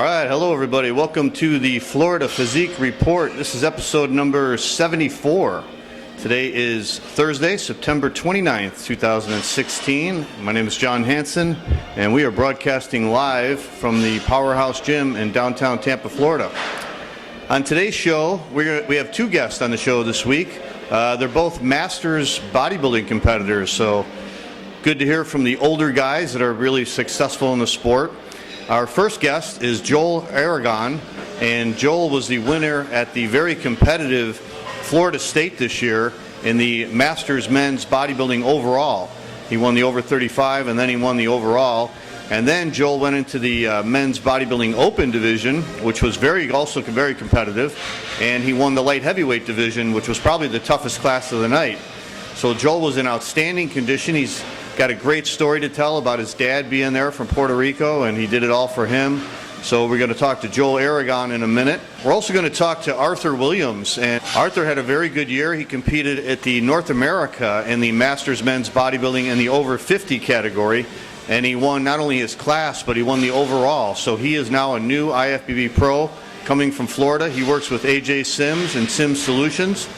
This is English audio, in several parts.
right, hello everybody. Welcome to the Florida Physique Report. This is episode number 74. Today is Thursday, September 29th, 2016. My name is John Hansen, and we are broadcasting live from the Powerhouse Gym in downtown Tampa, Florida. On today's show, we have two guests on the show this week. They're both masters bodybuilding competitors, so good to hear from the older guys that are really successful in the sport. Our first guest is Joel Agron, and Joel was the winner at the very competitive Florida State this year in the Masters Men's Bodybuilding overall. He won the over 35 and then he won the overall. And then Joel went into the Men's Bodybuilding Open division, which was also very competitive, and he won the light heavyweight division, which was probably the toughest class of the night. So Joel was in outstanding condition. He's got a great story to tell about his dad being there from Puerto Rico, and he did it all for him. So we're going to talk to Joel Agron in a minute. We're also going to talk to Arthur Williams, and Arthur had a very good year. He competed at the North America in the Masters Men's Bodybuilding in the over 50 category, and he won not only his class, but he won the overall. So he is now a new IFBB pro coming from Florida. He works with AJ Sims and Sims Solutions,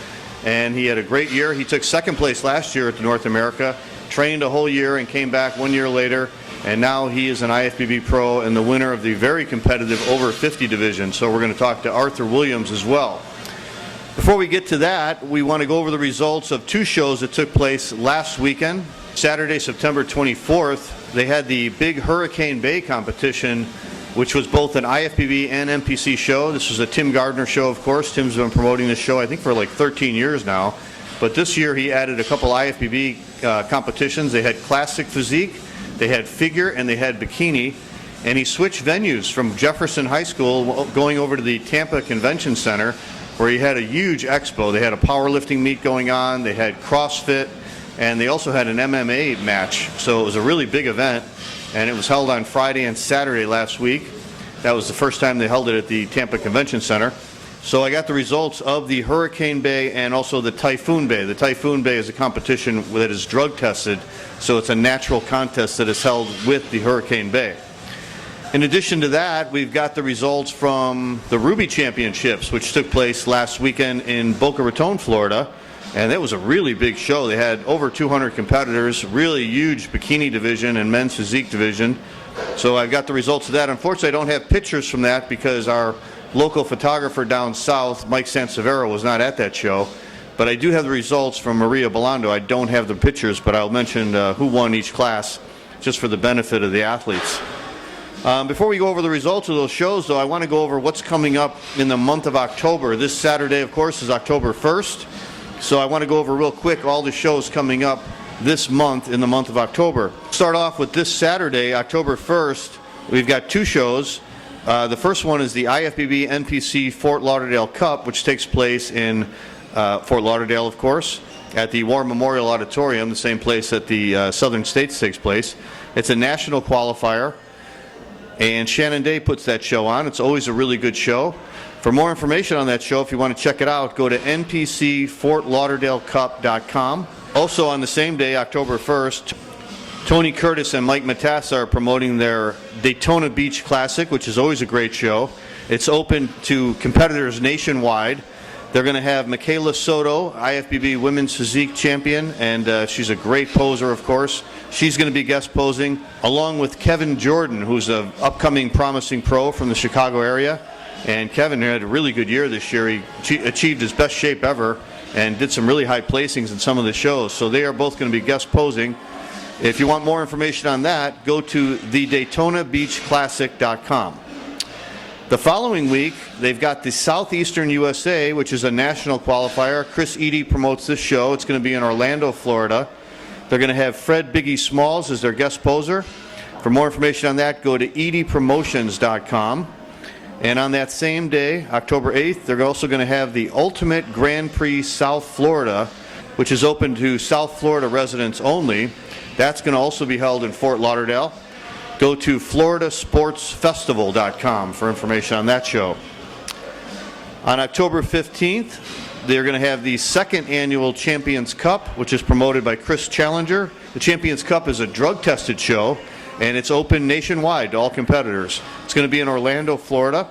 and he had a great year. He took second place last year at the North America, trained a whole year and came back 1 year later, and now he is an IFBB pro and the winner of the very competitive over 50 division. So we're going to talk to Arthur Williams as well. Before we get to that, we want to go over the results of two shows that took place last weekend. Saturday, September 24th, they had the big Hurricane Bay competition, which was both an IFBB and NPC show. This was a Tim Gardner show, of course. Tim's been promoting this show, I think, for like 13 years now. But this year he added a couple IFBB competitions. They had classic physique, they had figure, and they had bikini. And he switched venues from Jefferson High School going over to the Tampa Convention Center, where he had a huge expo. They had a powerlifting meet going on, they had CrossFit, and they also had an MMA match. So it was a really big event, and it was held on Friday and Saturday last week. That was the first time they held it at the Tampa Convention Center. So I got the results of the Hurricane Bay and also the Typhoon Bay. The Typhoon Bay is a competition that is drug tested, so it's a natural contest that is held with the Hurricane Bay. In addition to that, we've got the results from the Ruby Championships, which took place last weekend in Boca Raton, Florida. And that was a really big show. They had over 200 competitors, really huge bikini division and men's physique division. So I've got the results of that. Unfortunately, I don't have pictures from that because our local photographer down south, Mike Sansevero, was not at that show. But I do have the results from Maria Belando. I don't have the pictures, but I'll mention who won each class just for the benefit of the athletes. Before we go over the results of those shows, though, I want to go over what's coming up in the month of October. This Saturday, of course, is October 1st. So I want to go over real quick all the shows coming up this month in the month of October. Start off with this Saturday, October 1st. We've got two shows. The first one is the IFBB NPC Fort Lauderdale Cup, which takes place in Fort Lauderdale, of course, at the War Memorial Auditorium, the same place that the Southern States takes place. It's a national qualifier, and Shannon Day puts that show on. It's always a really good show. For more information on that show, if you want to check it out, go to npcfortlauderdalecup.com. Also on the same day, October 1st, Tony Curtis and Mike Matassa are promoting their Daytona Beach Classic, which is always a great show. It's open to competitors nationwide. They're going to have Michaela Soto, IFBB Women's Physique Champion, and she's a great poser, of course. She's going to be guest posing, along with Kevin Jordan, who's an upcoming promising pro from the Chicago area. And Kevin had a really good year this year. He achieved his best shape ever and did some really high placings in some of the shows. So they are both going to be guest posing. If you want more information on that, go to thedaytonabeachclassic.com. The following week, they've got the Southeastern USA, which is a national qualifier. Chris Eady promotes this show. It's going to be in Orlando, Florida. They're going to have Fred Biggie Smalls as their guest poser. For more information on that, go to eadypromotions.com. And on that same day, October 8th, they're also going to have the Ultimate Grand Prix South Florida, which is open to South Florida residents only. That's going to also be held in Fort Lauderdale. Go to floridasportsfestival.com for information on that show. On October 15th, they're going to have the second annual Champions Cup, which is promoted by Chris Challenger. The Champions Cup is a drug-tested show, and it's open nationwide to all competitors. It's going to be in Orlando, Florida.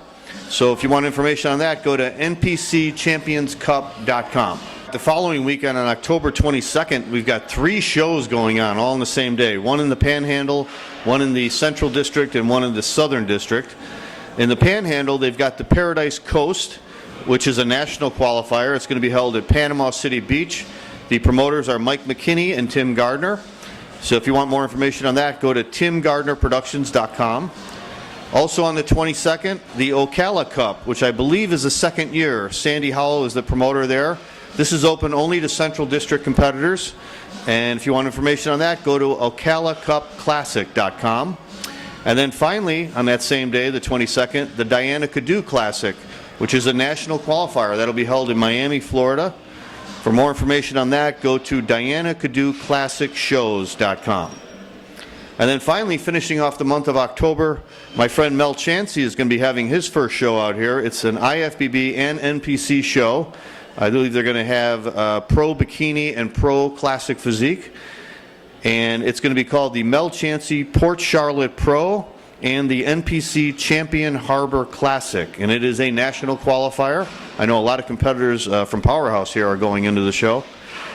So if you want information on that, go to npcchampionscup.com. The following weekend on October 22nd, we've got 3 shows going on all on the same day. One in the Panhandle, one in the Central District, and one in the Southern District. In the Panhandle, they've got the Paradise Coast, which is a national qualifier. It's going to be held at Panama City Beach. The promoters are Mike McKinney and Tim Gardner. So if you want more information on that, go to timgardnerproductions.com. Also on the 22nd, the Ocala Cup, which I believe is the second year. Sandy Howell is the promoter there. This is open only to Central District competitors. And if you want information on that, go to ocalacupclassic.com. And then finally, on that same day, the 22nd, the Diana Cadu Classic, which is a national qualifier. That'll be held in Miami, Florida. For more information on that, go to dianacaduclassicshows.com. And then finally, finishing off the month of October, my friend Mel Chansey is going to be having his first show out here. It's an IFBB and NPC show. I believe they're going to have Pro Bikini and Pro Classic Physique. And it's going to be called the Mel Chansey Port Charlotte Pro and the NPC Champion Harbor Classic. And it is a national qualifier. I know a lot of competitors from Powerhouse here are going into the show.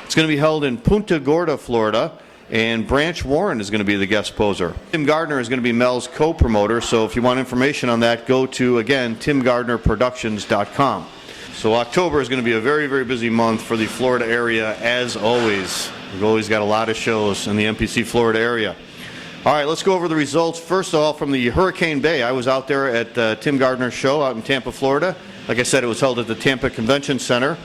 It's going to be held in Punta Gorda, Florida. And Branch Warren is going to be the guest poser. Tim Gardner is going to be Mel's co-promoter, so if you want information on that, go to, again, timgardnerproductions.com. So October is going to be a very, very busy month for the Florida area, as always. We've always got a lot of shows in the NPC Florida area. All right, let's go over the results. First of all, from the Hurricane Bay, I was out there at Tim Gardner's show out in Tampa, Florida. Like I said, it was held at the Tampa Convention Center.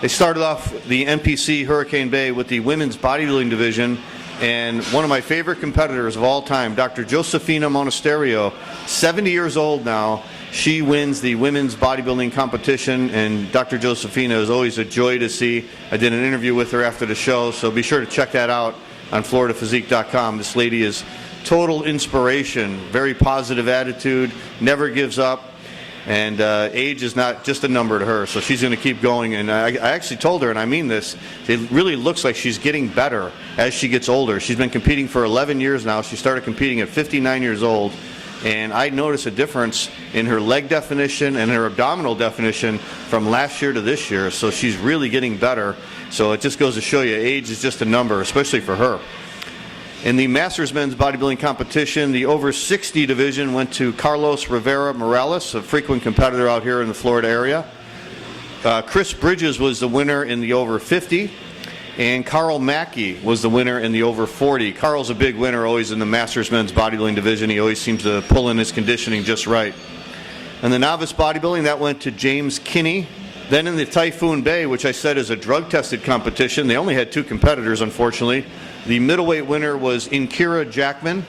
They started off the NPC Hurricane Bay with the women's bodybuilding division. And one of my favorite competitors of all time, Dr. Josefina Monasterio, 70 years old now. She wins the women's bodybuilding competition, and Dr. Josefina is always a joy to see. I did an interview with her after the show, so be sure to check that out on floridaphysique.com. This lady is total inspiration, very positive attitude, never gives up. And age is not just a number to her, so she's going to keep going. And I actually told her, and I mean this, it really looks like she's getting better as she gets older. She's been competing for 11 years now. She started competing at 59 years old. And I noticed a difference in her leg definition and her abdominal definition from last year to this year. So she's really getting better. So it just goes to show you, age is just a number, especially for her. In the Masters Men's Bodybuilding Competition, the over 60 division went to Carlos Rivera Morales, a frequent competitor out here in the Florida area. Chris Bridges was the winner in the over 50, and Carl Mackey was the winner in the over 40. Carl's a big winner always in the Masters Men's Bodybuilding division. He always seems to pull in his conditioning just right. And the novice bodybuilding, that went to James Kinney. Then in the Typhoon Bay, which I said is a drug-tested competition, they only had 2 competitors, unfortunately. The middleweight winner was Inkira Jackman,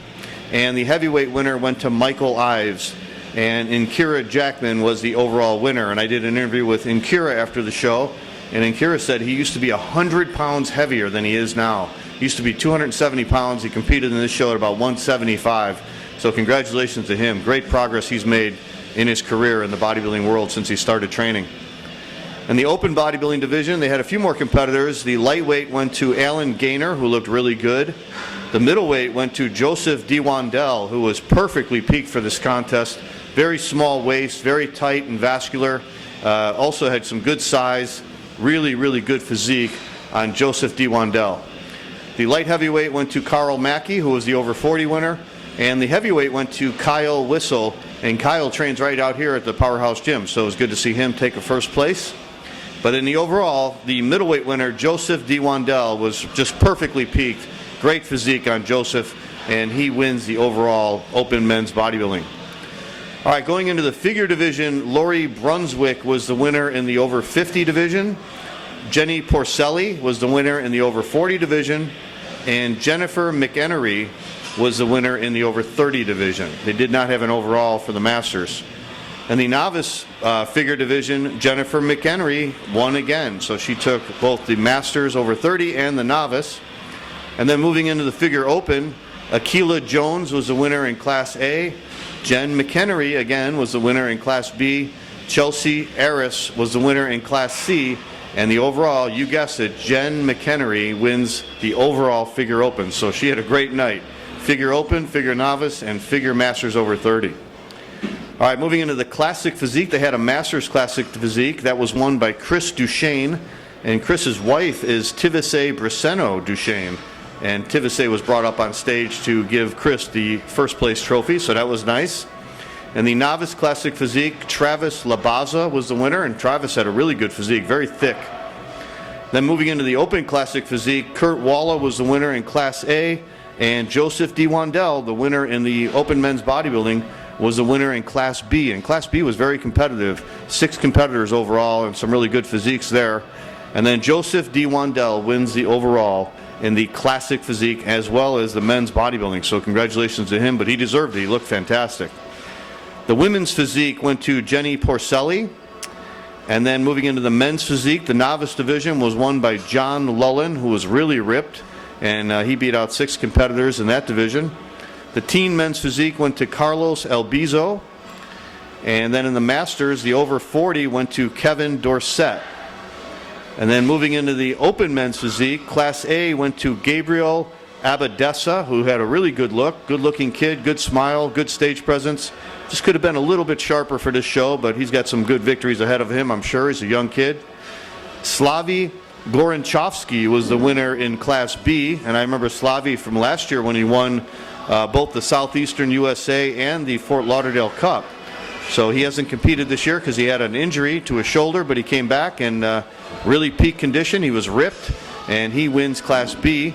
and the heavyweight winner went to Michael Ives. And Inkira Jackman was the overall winner. And I did an interview with Inkira after the show, and Inkira said he used to be 100 pounds heavier than he is now. He used to be 270 pounds. He competed in this show at about 175. So congratulations to him. Great progress he's made in his career in the bodybuilding world since he started training. In the open bodybuilding division, they had a few more competitors. The lightweight went to Alan Gaynor, who looked really good. The middleweight went to Joseph DeWandel, who was perfectly peaked for this contest. Very small waist, very tight and vascular. Also had some good size, really, really good physique on Joseph DeWandel. The light heavyweight went to Carl Mackey, who was the over 40 winner. And the heavyweight went to Kyle Whistle. And Kyle trains right out here at the Powerhouse Gym, so it was good to see him take a first place. But in the overall, the middleweight winner, Joseph DeWandel, was just perfectly peaked. Great physique on Joseph, and he wins the overall open men's bodybuilding. All right, going into the figure division, Lori Brunswick was the winner in the over 50 division. Jenny Porcelli was the winner in the over 40 division. And Jennifer McEnery was the winner in the over 30 division. They did not have an overall for the Masters. In the novice figure division, Jennifer McHenry won again. So she took both the Masters over 30 and the novice. And then moving into the figure open, Akila Jones was the winner in Class A. Jen McHenry, again, was the winner in Class B. Chelsea Aris was the winner in Class C. And the overall, you guessed it, Jen McHenry wins the overall figure open. So she had a great night. figure open, figure novice, and figure masters over 30. All right, moving into the classic physique, they had a masters classic physique that was won by Chris Duchesne, and Chris's wife is Tivise Braceno Duchesne, and Tivise was brought up on stage to give Chris the first place trophy, so that was nice. And the novice classic physique, Travis Labaza was the winner, and Travis had a really good physique, very thick. Then moving into the open classic physique, Kurt Walla was the winner in Class A, and Joseph D. Wandel, the winner in the open men's bodybuilding, was the winner in Class B. And Class B was very competitive, 6 competitors overall and some really good physiques there. And then Joseph D. Wandel wins the overall in the classic physique as well as the men's bodybuilding. So congratulations to him, but he deserved it. He looked fantastic. The women's physique went to Jenny Porcelli. And then moving into the men's physique, the novice division was won by John Lullen, who was really ripped, and he beat out 6 competitors in that division. The teen men's physique went to Carlos Albizo. And then in the masters, the over 40 went to Kevin Dorset. And then moving into the open men's physique, Class A went to Gabriel Abadessa, who had a really good look, good-looking kid, good smile, good stage presence. Just could have been a little bit sharper for this show, but he's got some good victories ahead of him, I'm sure. He's a young kid. Slavy Goranchovsky was the winner in Class B, and I remember Slavy from last year when he won both the Southeastern USA and the Fort Lauderdale Cup. So he hasn't competed this year because he had an injury to his shoulder, but he came back in really peak condition. He was ripped, and he wins Class B.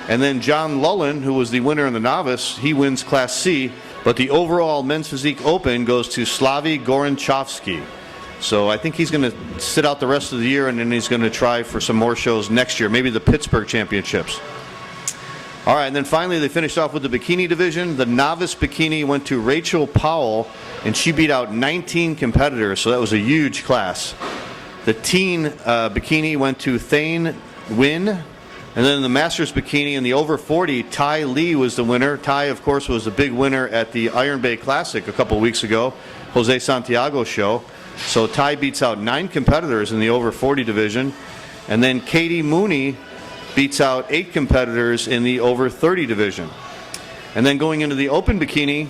And then John Lullen, who was the winner in the novice, he wins Class C. But the overall men's physique open goes to Slavy Goranchovsky. So I think he's going to sit out the rest of the year, and then he's going to try for some more shows next year, maybe the Pittsburgh Championships. All right, and then finally they finished off with the bikini division. The novice bikini went to Rachel Powell, and she beat out 19 competitors, so that was a huge class. The teen bikini went to Thane Nguyen, and then the masters bikini in the over 40, Ty Lee was the winner. Ty, of course, was the big winner at the Iron Bay Classic a couple weeks ago, Jose Santiago show. So Ty beats out 9 competitors in the over 40 division, and then Katie Mooney beats out 8 competitors in the over 30 division. And then going into the open bikini,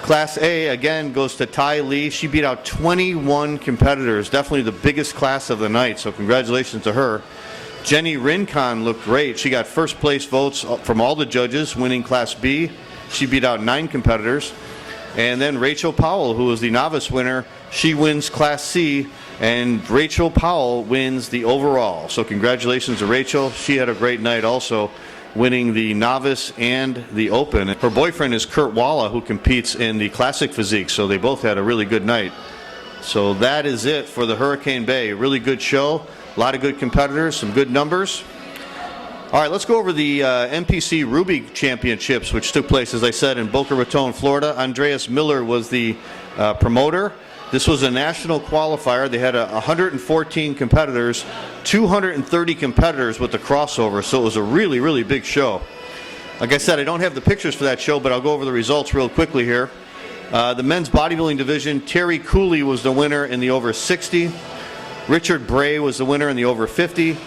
Class A again goes to Ty Lee. She beat out 21 competitors, definitely the biggest class of the night, so congratulations to her. Jenny Rincon looked great. She got first place votes from all the judges, winning Class B. She beat out 9 competitors. And then Rachel Powell, who was the novice winner, she wins Class C, and Rachel Powell wins the overall. So congratulations to Rachel. She had a great night also, winning the novice and the open. Her boyfriend is Kurt Walla, who competes in the classic physique, so they both had a really good night. So that is it for the Hurricane Bay. A really good show, a lot of good competitors, some good numbers. All right, let's go over the NPC Ruby Championships, which took place, as I said, in Boca Raton, Florida. Andreas Miller was the promoter. This was a national qualifier. They had 114 competitors, 230 competitors with the crossover, so it was a really, really big show. Like I said, I don't have the pictures for that show, but I'll go over the results real quickly here. The men's bodybuilding division, Terry Cooley was the winner in the over 60. Richard Bray was the winner in the over 50.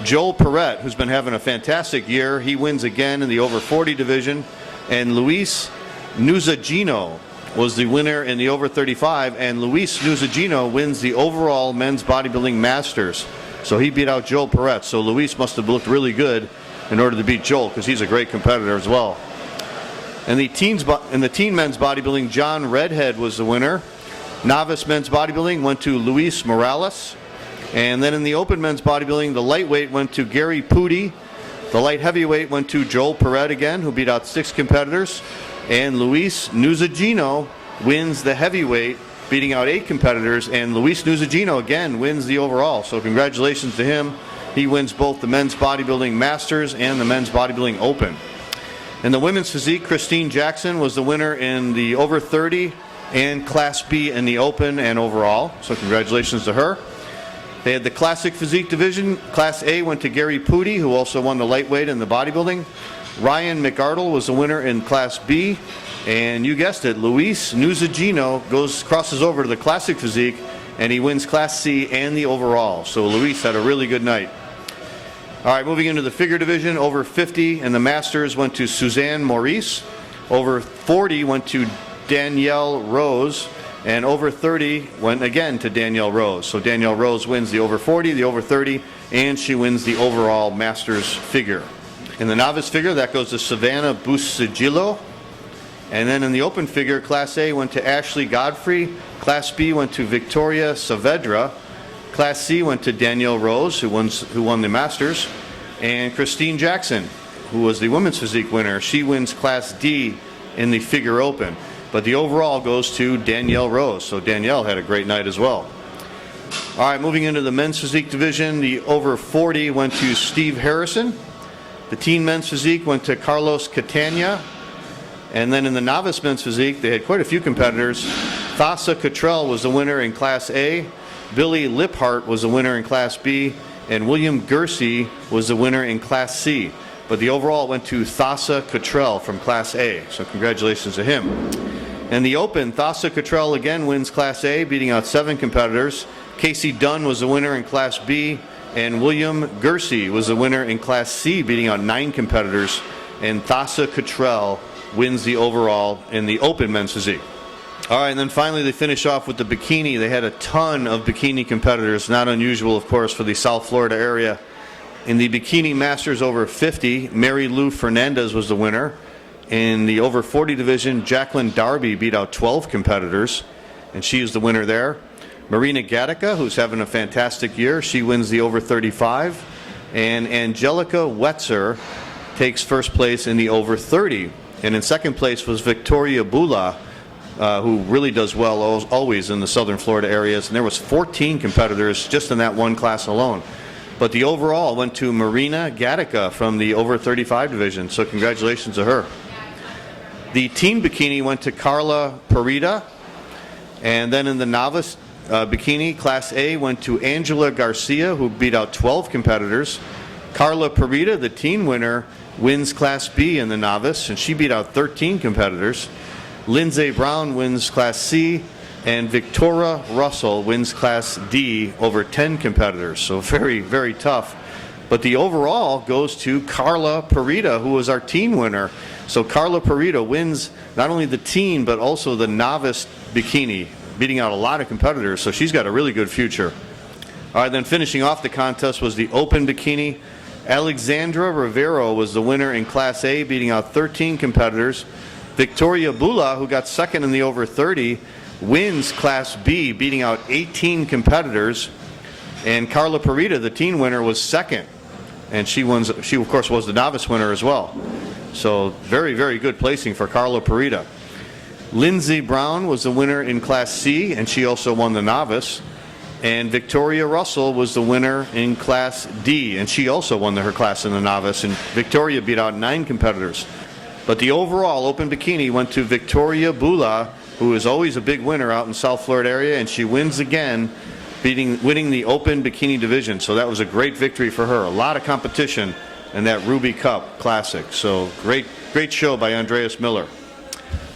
Joel Perrette, who's been having a fantastic year, he wins again in the over 40 division. And Luis Nuzagino was the winner in the over 35, and Luis Nuzagino wins the overall men's bodybuilding masters. So he beat out Joel Perrette. So Luis must have looked really good in order to beat Joel, because he's a great competitor as well. And in the teen men's bodybuilding, John Redhead was the winner. Novice men's bodybuilding went to Luis Morales. And then in the open men's bodybuilding, the lightweight went to Gary Pudi. The light heavyweight went to Joel Perrette again, who beat out 6 competitors. And Luis Nuzagino wins the heavyweight, beating out 8 competitors. And Luis Nuzagino again wins the overall. So congratulations to him. He wins both the men's bodybuilding masters and the men's bodybuilding open. In the women's physique, Christine Jackson was the winner in the over 30 and Class B in the open and overall. So congratulations to her. They had the classic physique division. Class A went to Gary Pudi, who also won the lightweight in the bodybuilding. Ryan McArdle was the winner in Class B. And you guessed it, Luis Nuzagino crosses over to the classic physique, and he wins Class C and the overall. So Luis had a really good night. All right, moving into the figure division, over 50 and the Masters went to Suzanne Maurice. Over 40 went to Danielle Rose. And over 30 went again to Danielle Rose. So Danielle Rose wins the over 40, the over 30, and she wins the overall Masters figure. In the novice figure, that goes to Savannah Bussigillo. And then in the open figure, Class A went to Ashley Godfrey. Class B went to Victoria Saavedra. Class C went to Danielle Rose, who won the Masters. And Christine Jackson, who was the women's physique winner. She wins Class D in the figure open. But the overall goes to Danielle Rose. So Danielle had a great night as well. All right, moving into the men's physique division, the over 40 went to Steve Harrison. The teen men's physique went to Carlos Catania. And then in the novice men's physique, they had quite a few competitors. Thassa Cottrell was the winner in Class A. Billy Liphart was the winner in Class B. And William Gersey was the winner in Class C. But the overall went to Thassa Cottrell from Class A. So congratulations to him. In the open, Thassa Cottrell again wins Class A, beating out 7 competitors. Casey Dunn was the winner in Class B, and William Gersey was the winner in Class C, beating out 9 competitors. And Thassa Cottrell wins the overall in the open men's physique. All right, and then finally they finish off with the bikini. They had a ton of bikini competitors, not unusual, of course, for the South Florida area. In the bikini masters over 50, Mary Lou Fernandez was the winner. In the over 40 division, Jacqueline Darby beat out 12 competitors, and she is the winner there. Marina Gatica, who's having a fantastic year, she wins the over 35. And Angelica Wetzer takes first place in the over 30. And in second place was Victoria Bula, who really does well always in the southern Florida areas. And there was 14 competitors just in that one class alone. But the overall went to Marina Gatica from the over 35 division. So congratulations to her. The teen bikini went to Carla Parida. And then in the novice bikini, Class A went to Angela Garcia, who beat out 12 competitors. Carla Parida, the teen winner, wins Class B in the novice, and she beat out 13 competitors. Lindsay Brown wins Class C, and Victoria Russell wins Class D over 10 competitors. So very, very tough. But the overall goes to Carla Parida, who was our teen winner. So Carla Parida wins not only the teen, but also the novice bikini, beating out a lot of competitors. So she's got a really good future. All right, then finishing off the contest was the open bikini. Alexandra Rivero was the winner in Class A, beating out 13 competitors. Victoria Bula, who got second in the over 30, wins Class B, beating out 18 competitors. And Carla Parida, the teen winner, was second. And she, of course, was the novice winner as well. So very, very good placing for Carla Parida. Lindsay Brown was the winner in Class C, and she also won the novice. And Victoria Russell was the winner in Class D, and she also won her class in the novice. And Victoria beat out 9 competitors. But the overall open bikini went to Victoria Bula, who is always a big winner out in South Florida area, and she wins again, winning the open bikini division. So that was a great victory for her. A lot of competition in that Ruby Cup Classic. So great show by Andreas Miller.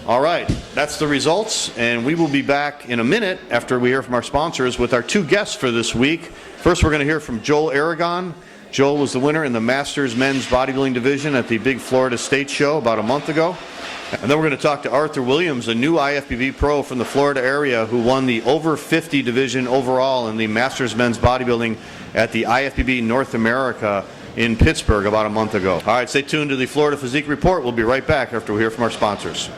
All right, that's the results, and we will be back in a minute after we hear from our sponsors with our 2 guests for this week. First, we're going to hear from Joel Agron. Joel was the winner in the Masters Men's Bodybuilding Division at the big Florida State Show about a month ago. And then we're going to talk to Arthur Williams, a new IFBB pro from the Florida area who won the over 50 division overall in the Masters Men's Bodybuilding at the IFBB North America in Pittsburgh about a month ago. All right, stay tuned to the Florida Physique Report. We'll be right back after we hear from our sponsors.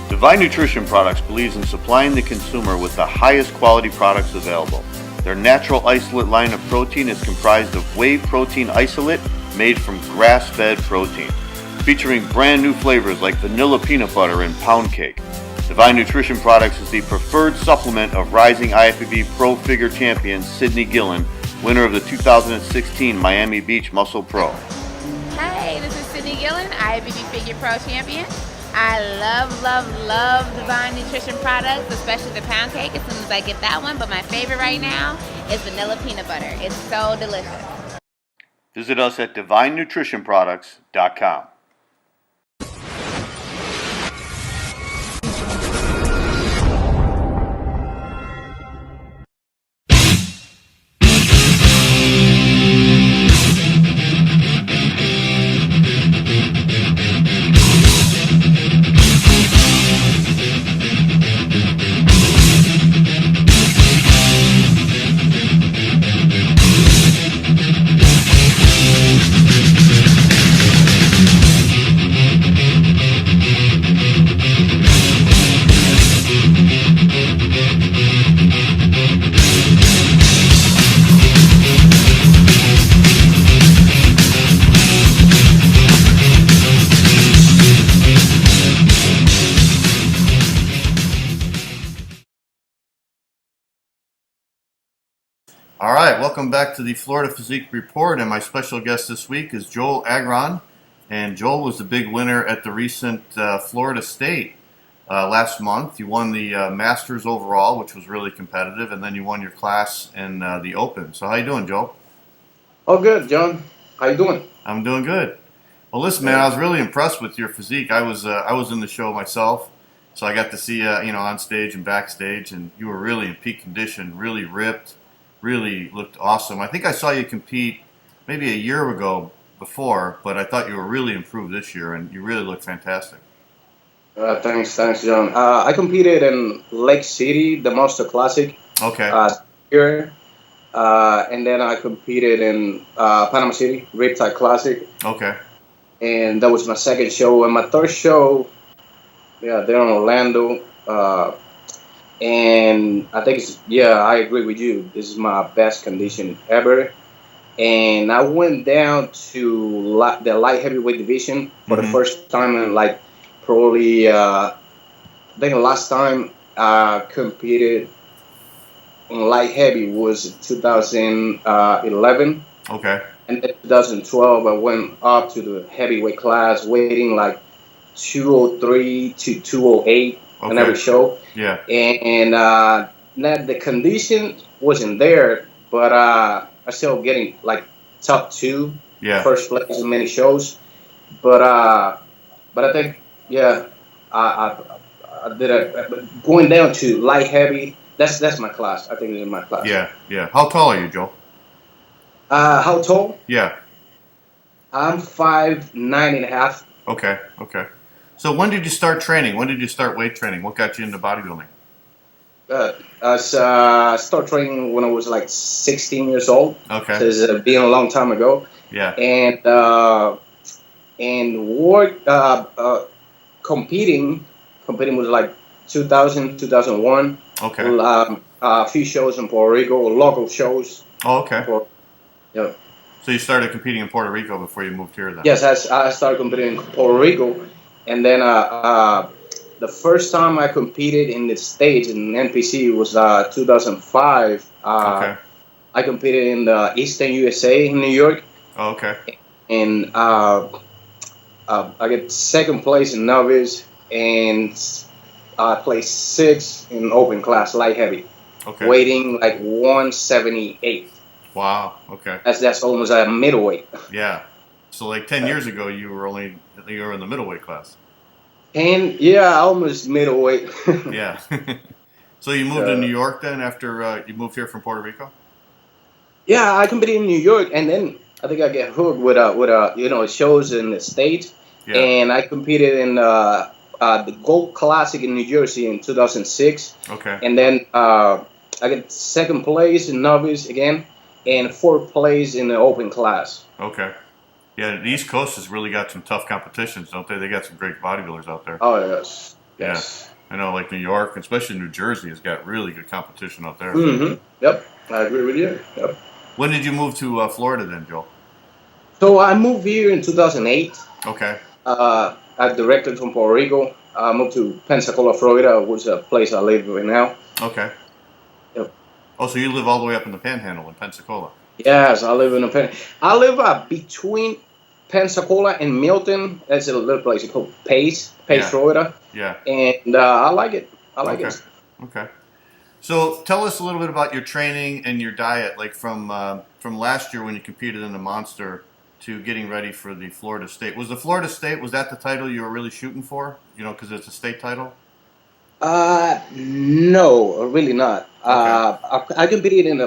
Divine Nutrition Products believes in supplying the consumer with the highest quality products available. Their natural isolate line of protein is comprised of whey protein isolate made from grass-fed protein, featuring brand new flavors like vanilla peanut butter and pound cake. Divine Nutrition Products is the preferred supplement of rising IFBB Pro Figure champion Sydney Gillen, winner of the 2016 Miami Beach Muscle Pro. Hey, this is Sydney Gillen, IFBB Figure Pro Champion. I love Divine Nutrition products, especially the pound cake as soon as I get that one. But my favorite right now is vanilla peanut butter. It's so delicious. Visit us at divinenutritionproducts.com. All right, welcome back to the Florida Physique Report, and my special guest this week is Joel Agron, and Joel was the big winner at the recent Florida State last month. You won the Masters overall, which was really competitive, and then you won your class in the Open. So how you doing, Joel? Oh, good, John. How you doing? I'm doing good. Well, listen, man, I was really impressed with your physique. I was in the show myself, so I got to see you on stage and backstage, and you were really in peak condition, really ripped. Really looked awesome. I think I saw you compete maybe a year ago before, but I thought you were really improved this year, and you really look fantastic. Thanks, John. I competed in Lake City, the Monster Classic. Okay. Here, and then I competed in Panama City, Riptide Classic. Okay. And that was my second show. And my third show, there in Orlando. And I think I agree with you. This is my best condition ever. And I went down to the light heavyweight division for the first time in probably, I think the last time I competed in light heavy was 2011. Okay. And in 2012, I went up to the heavyweight class, weighing 203 to 208. On every show. Yeah. And the condition wasn't there, but I still getting top 2, first place in many shows. But I think I did going down to light heavy. That's my class. I think it's my class. Yeah. How tall are you, Joel? How tall? Yeah. I'm 5'9.5". Okay. So when did you start training? When did you start weight training? What got you into bodybuilding? I started training when I was 16 years old. Okay. So it's been a long time ago. Yeah. And work competing was 2000, 2001. Okay. A few shows in Puerto Rico, local shows. Oh, okay. Yeah. So you started competing in Puerto Rico before you moved here then? Yes, I started competing in Puerto Rico. And then the first time I competed in the States in NPC was 2005. Okay. I competed in the Eastern USA in New York. Oh, okay. And I got second place in novice, and I placed 6th in open class light heavy. Okay. Weighing 178. Wow. Okay. That's almost a middleweight. Yeah. So 10 years ago, you were in the middleweight class. And almost middleweight. Yeah. So you moved to New York then after you moved here from Puerto Rico? Yeah, I competed in New York, and then I think I get hooked with shows in the States. Yeah. And I competed in the Gold Classic in New Jersey in 2006. Okay. And then I got second place in novice again, and 4th place in the open class. Okay. Yeah, the East Coast has really got some tough competitions, don't they? They got some great bodybuilders out there. Oh, yes. Yeah. I know, New York, especially New Jersey, has got really good competition out there. Mm-hmm. Yep, I agree with you. Yep. When did you move to Florida then, Joel? So I moved here in 2008. Okay. I directed from Puerto Rico. I moved to Pensacola, Florida, which is a place I live right now. Okay. Yep. Oh, so you live all the way up in the Panhandle in Pensacola? Yes, I live in I live between Pensacola and Milton. That's a little place called Pace, Florida. Yeah. And I like it. I like it. Okay. So tell us a little bit about your training and your diet, like from last year when you competed in the Monster to getting ready for the Florida State. Was the Florida State, was that the title you were really shooting for? You know, because it's a state title? No, really not. Okay. I competed in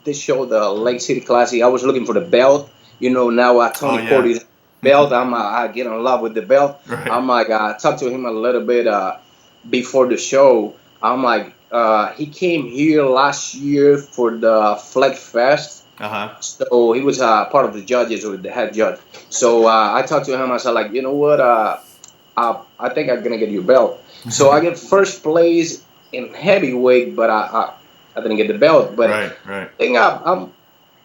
this show, the Lake City Classic. I was looking for the belt. You know, now Tony Cordy's belt. I get in love with the belt. Right. I'm like, I talked to him a little bit before the show. I'm like, he came here last year for the Flag Fest. So he was part of the judges, or the head judge. So I talked to him. I said, like, you know what? I think I'm gonna get your belt. So I get first place in heavyweight, but I didn't get the belt. But right. I think I'm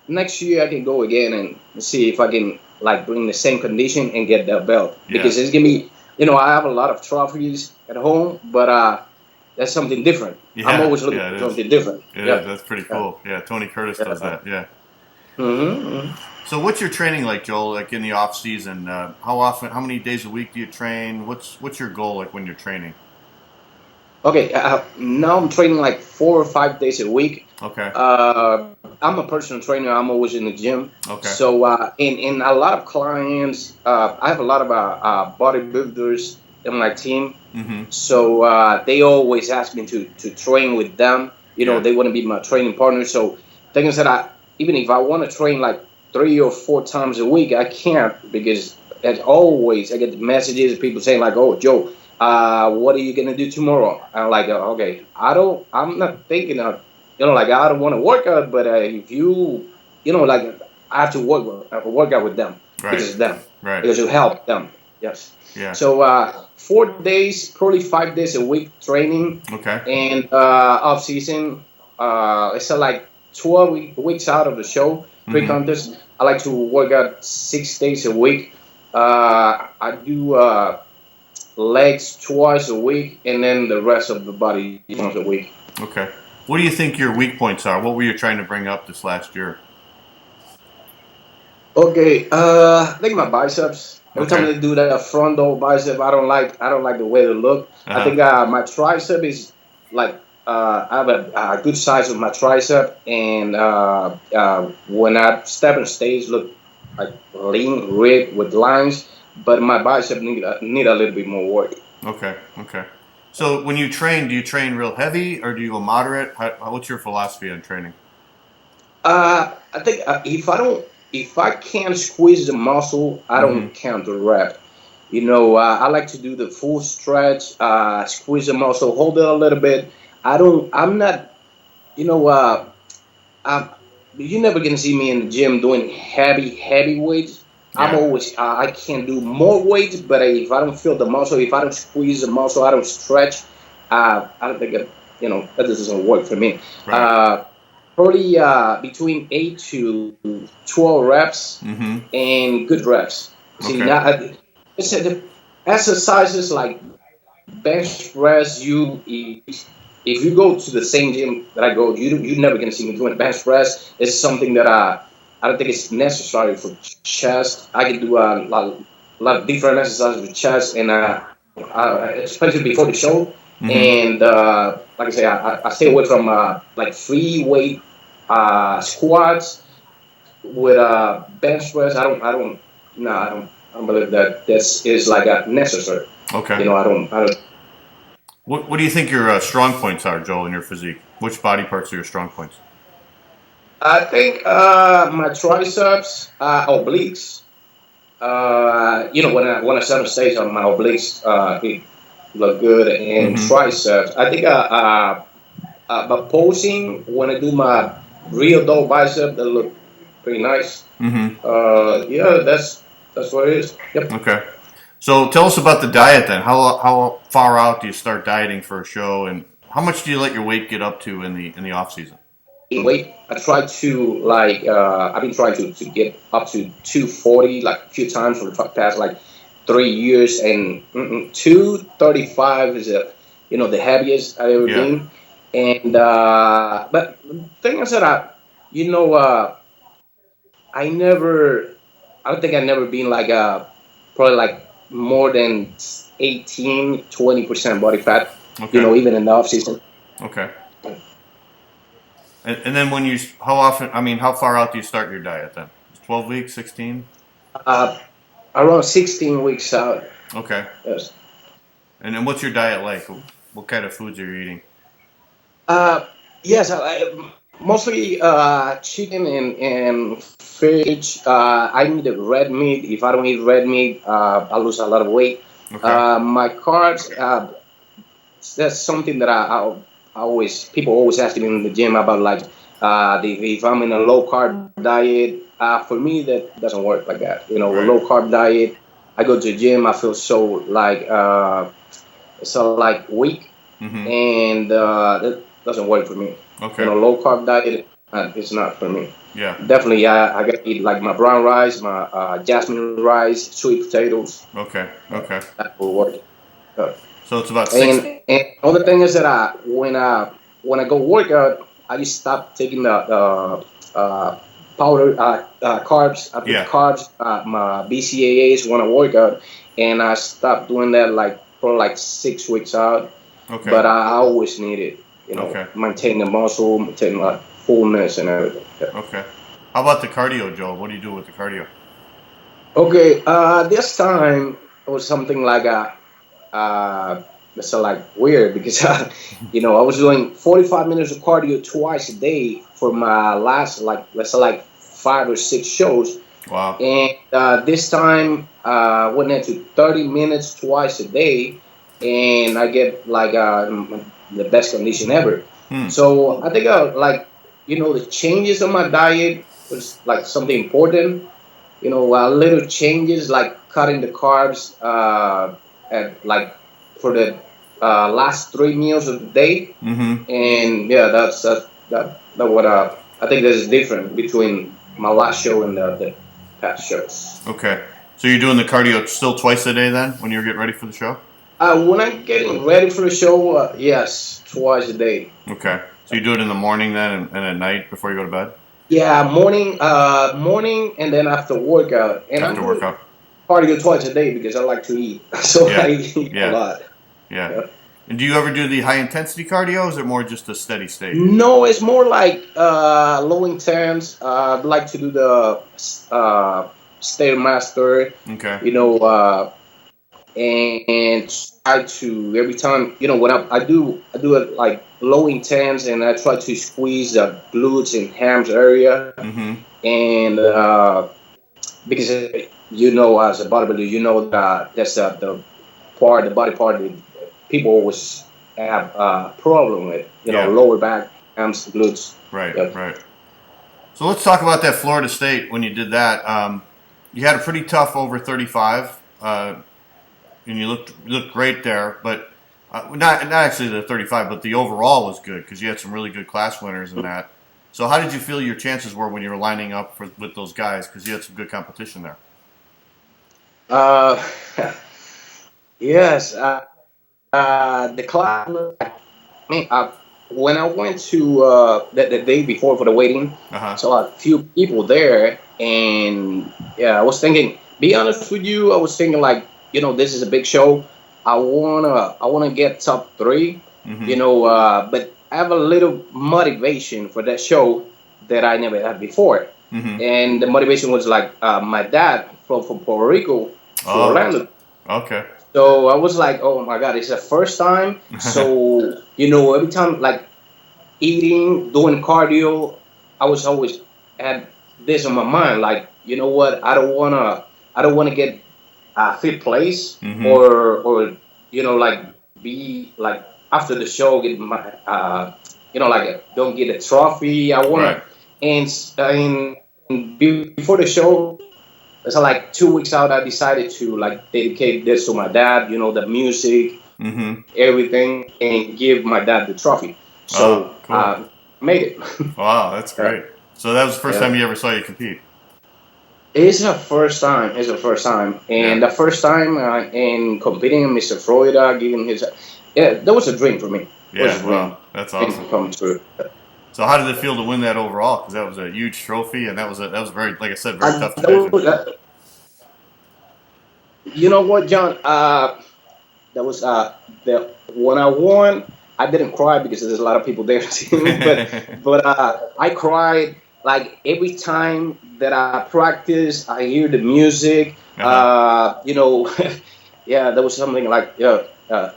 next year I can go again and see if I can like bring the same condition and get that belt, because it's gonna be, you know, I have a lot of trophies at home, but that's something different. I'm always looking for something different. That's pretty cool. Yeah, Tony Curtis does that. Yeah. So what's your training like, Joel? Like in the off season, how many days a week do you train? What's your goal like when you're training? Okay, now I'm training like 4 or 5 days a week. Okay. I'm a personal trainer. I'm always in the gym. Okay. So in a lot of clients, I have a lot of bodybuilders in my team. So they always ask me to train with them. You know, they want to be my training partner. So thing is that even if I want to train like 3 or 4 times a week, I can't, because as always I get messages of people saying like, "Oh, Joe, what are you gonna do tomorrow?" I'm like, okay, I'm not thinking of, you know, like I don't want to work out, but if you know, like I have to work out with them, because it's them, because you help them. Yes. Yeah. So 4 days, probably 5 days a week training. Okay. And off season, it's like 12 weeks out of the show, pre-contest. I like to work out 6 days a week. I do legs twice a week, and then the rest of the body once a week. Okay. What do you think your weak points are? What were you trying to bring up this last year? Okay, I think my biceps. Every time I do that front door bicep, I don't like the way they look. I think my tricep is like I have a good size of my tricep, and when I step on stage, look like lean, ripped with lines. But my bicep need a little bit more work. Okay. So when you train, do you train real heavy or do you go moderate? What's your philosophy on training? I think if I can't squeeze the muscle, I don't count the rep. You know, I like to do the full stretch, squeeze the muscle, hold it a little bit. I'm not, you know, you're never gonna see me in the gym doing heavy weights. I'm always, I can do more weights, but if I don't feel the muscle, if I don't squeeze the muscle, I don't stretch, I don't think you know, that doesn't work for me. Probably between 8 to 12 reps and good reps. See, now, the exercises like bench press, if you go to the same gym that I go, you're never going to see me doing bench press. It's something that I don't think it's necessary for chest. I can do a lot of different exercises with chest, and especially before the show. And like I say, I stay away from like free weight squats with bench press. I don't believe that this is like a necessary. Okay. You know, I don't. What do you think your strong points are, Joel, in your physique? Which body parts are your strong points? I think my triceps, obliques. You know, when I set on stage, on my obliques look good, and triceps. I think but posing, when I do my real dope bicep, that look pretty nice. Yeah, that's what it is. Yep. Okay. So tell us about the diet then. How far out do you start dieting for a show, and how much do you let your weight get up to in the off season? Weight, I try to I've been trying to get up to 240 like a few times for the past like 3 years, and 235 is the heaviest I've ever been. And but the thing is that I never I don't think I've never been like probably like more than 18-20% body fat. Okay. You know, even in the off season. Okay. And then when how far out do you start your diet then? 12 weeks, 16? Around 16 weeks out. Okay. Yes. And then what's your diet like? What kind of foods are you eating? Yes, mostly chicken and fish. I need the red meat. If I don't eat red meat, I lose a lot of weight. Okay. My carbs, that's something that people always ask me in the gym about, like, if I'm in a low carb diet. For me, that doesn't work like that. You know, Right. A low carb diet, I go to the gym, I feel so weak, and that doesn't work for me. Okay. You know, low carb diet, it's not for me. Yeah. Definitely, I gotta eat like my brown rice, my jasmine rice, sweet potatoes. Okay. Okay. That will work. So it's about 6. And other thing is that when I go workout, I just stop taking the powder carbs. I put carbs, my BCAAs when I work out, and I stopped doing that for 6 weeks out. Okay. But I always need it. You know, maintain the muscle, maintain fullness and everything. Yeah. Okay. How about the cardio, Joel? What do you do with the cardio? Okay. This time it was something like it's weird because you know, I was doing 45 minutes of cardio twice a day for my last let's say 5 or 6 shows. Wow. And this time went into 30 minutes twice a day, and I get the best condition ever. So I think you know, the changes on my diet was something important. You know, little changes like cutting the carbs for the last 3 meals of the day. And yeah, that's what I think there's different between my last show and the past shows. Okay. So you're doing the cardio still twice a day then when you're getting ready for the show? When I'm getting ready for the show, yes, twice a day. Okay. So you do it in the morning then and at night before you go to bed? Yeah, morning, and then after workout. And after workout. Cardio twice a day because I like to eat, so I eat a lot. Yeah. And do you ever do the high intensity cardio, or is it more just a steady state? No, it's more like low intense. I'd like to do the Stairmaster. Okay. You know, and try to every time, you know, when I do it like low intense, and I try to squeeze the glutes and hams area. And because you know, as a bodybuilder, you know that that's the body part that people always have a problem with, you know, lower back, hams, glutes. Right, right. So let's talk about that Florida State when you did that. You had a pretty tough over 35, and you looked great there, but not actually the 35, but the overall was good because you had some really good class winners in that. So how did you feel your chances were when you were lining up with those guys, because you had some good competition there? Yes. The class, when I went to the day before for the waiting, saw a few people there, and yeah, I was thinking, be honest with you, I was thinking you know, this is a big show. I wanna get top 3, you know, but I have a little motivation for that show that I never had before, and the motivation was my dad from Puerto Rico to Orlando. Okay. So I was like, oh my God, it's the first time. So, you know, every time eating, doing cardio, I was always had this on my mind. You know what? I don't wanna get a fifth place or you know, be after the show get my you know, don't get a trophy. I wanna and before the show. So 2 weeks out, I decided to dedicate this to my dad. You know, the music, everything, and give my dad the trophy. So cool. Made it. Wow, that's great. So that was the first time you ever saw you compete. It's the first time. And the first time in competing in Mr. Florida, giving his that was a dream for me. Yeah, wow, that's awesome. Come true. So how did it feel to win that overall? Because that was a huge trophy, and that was very, like I said, very tough division. You know what, John? That was the when I won. I didn't cry because there's a lot of people there too, but I cried like every time that I practice. I hear the music. You know, yeah, that was something like it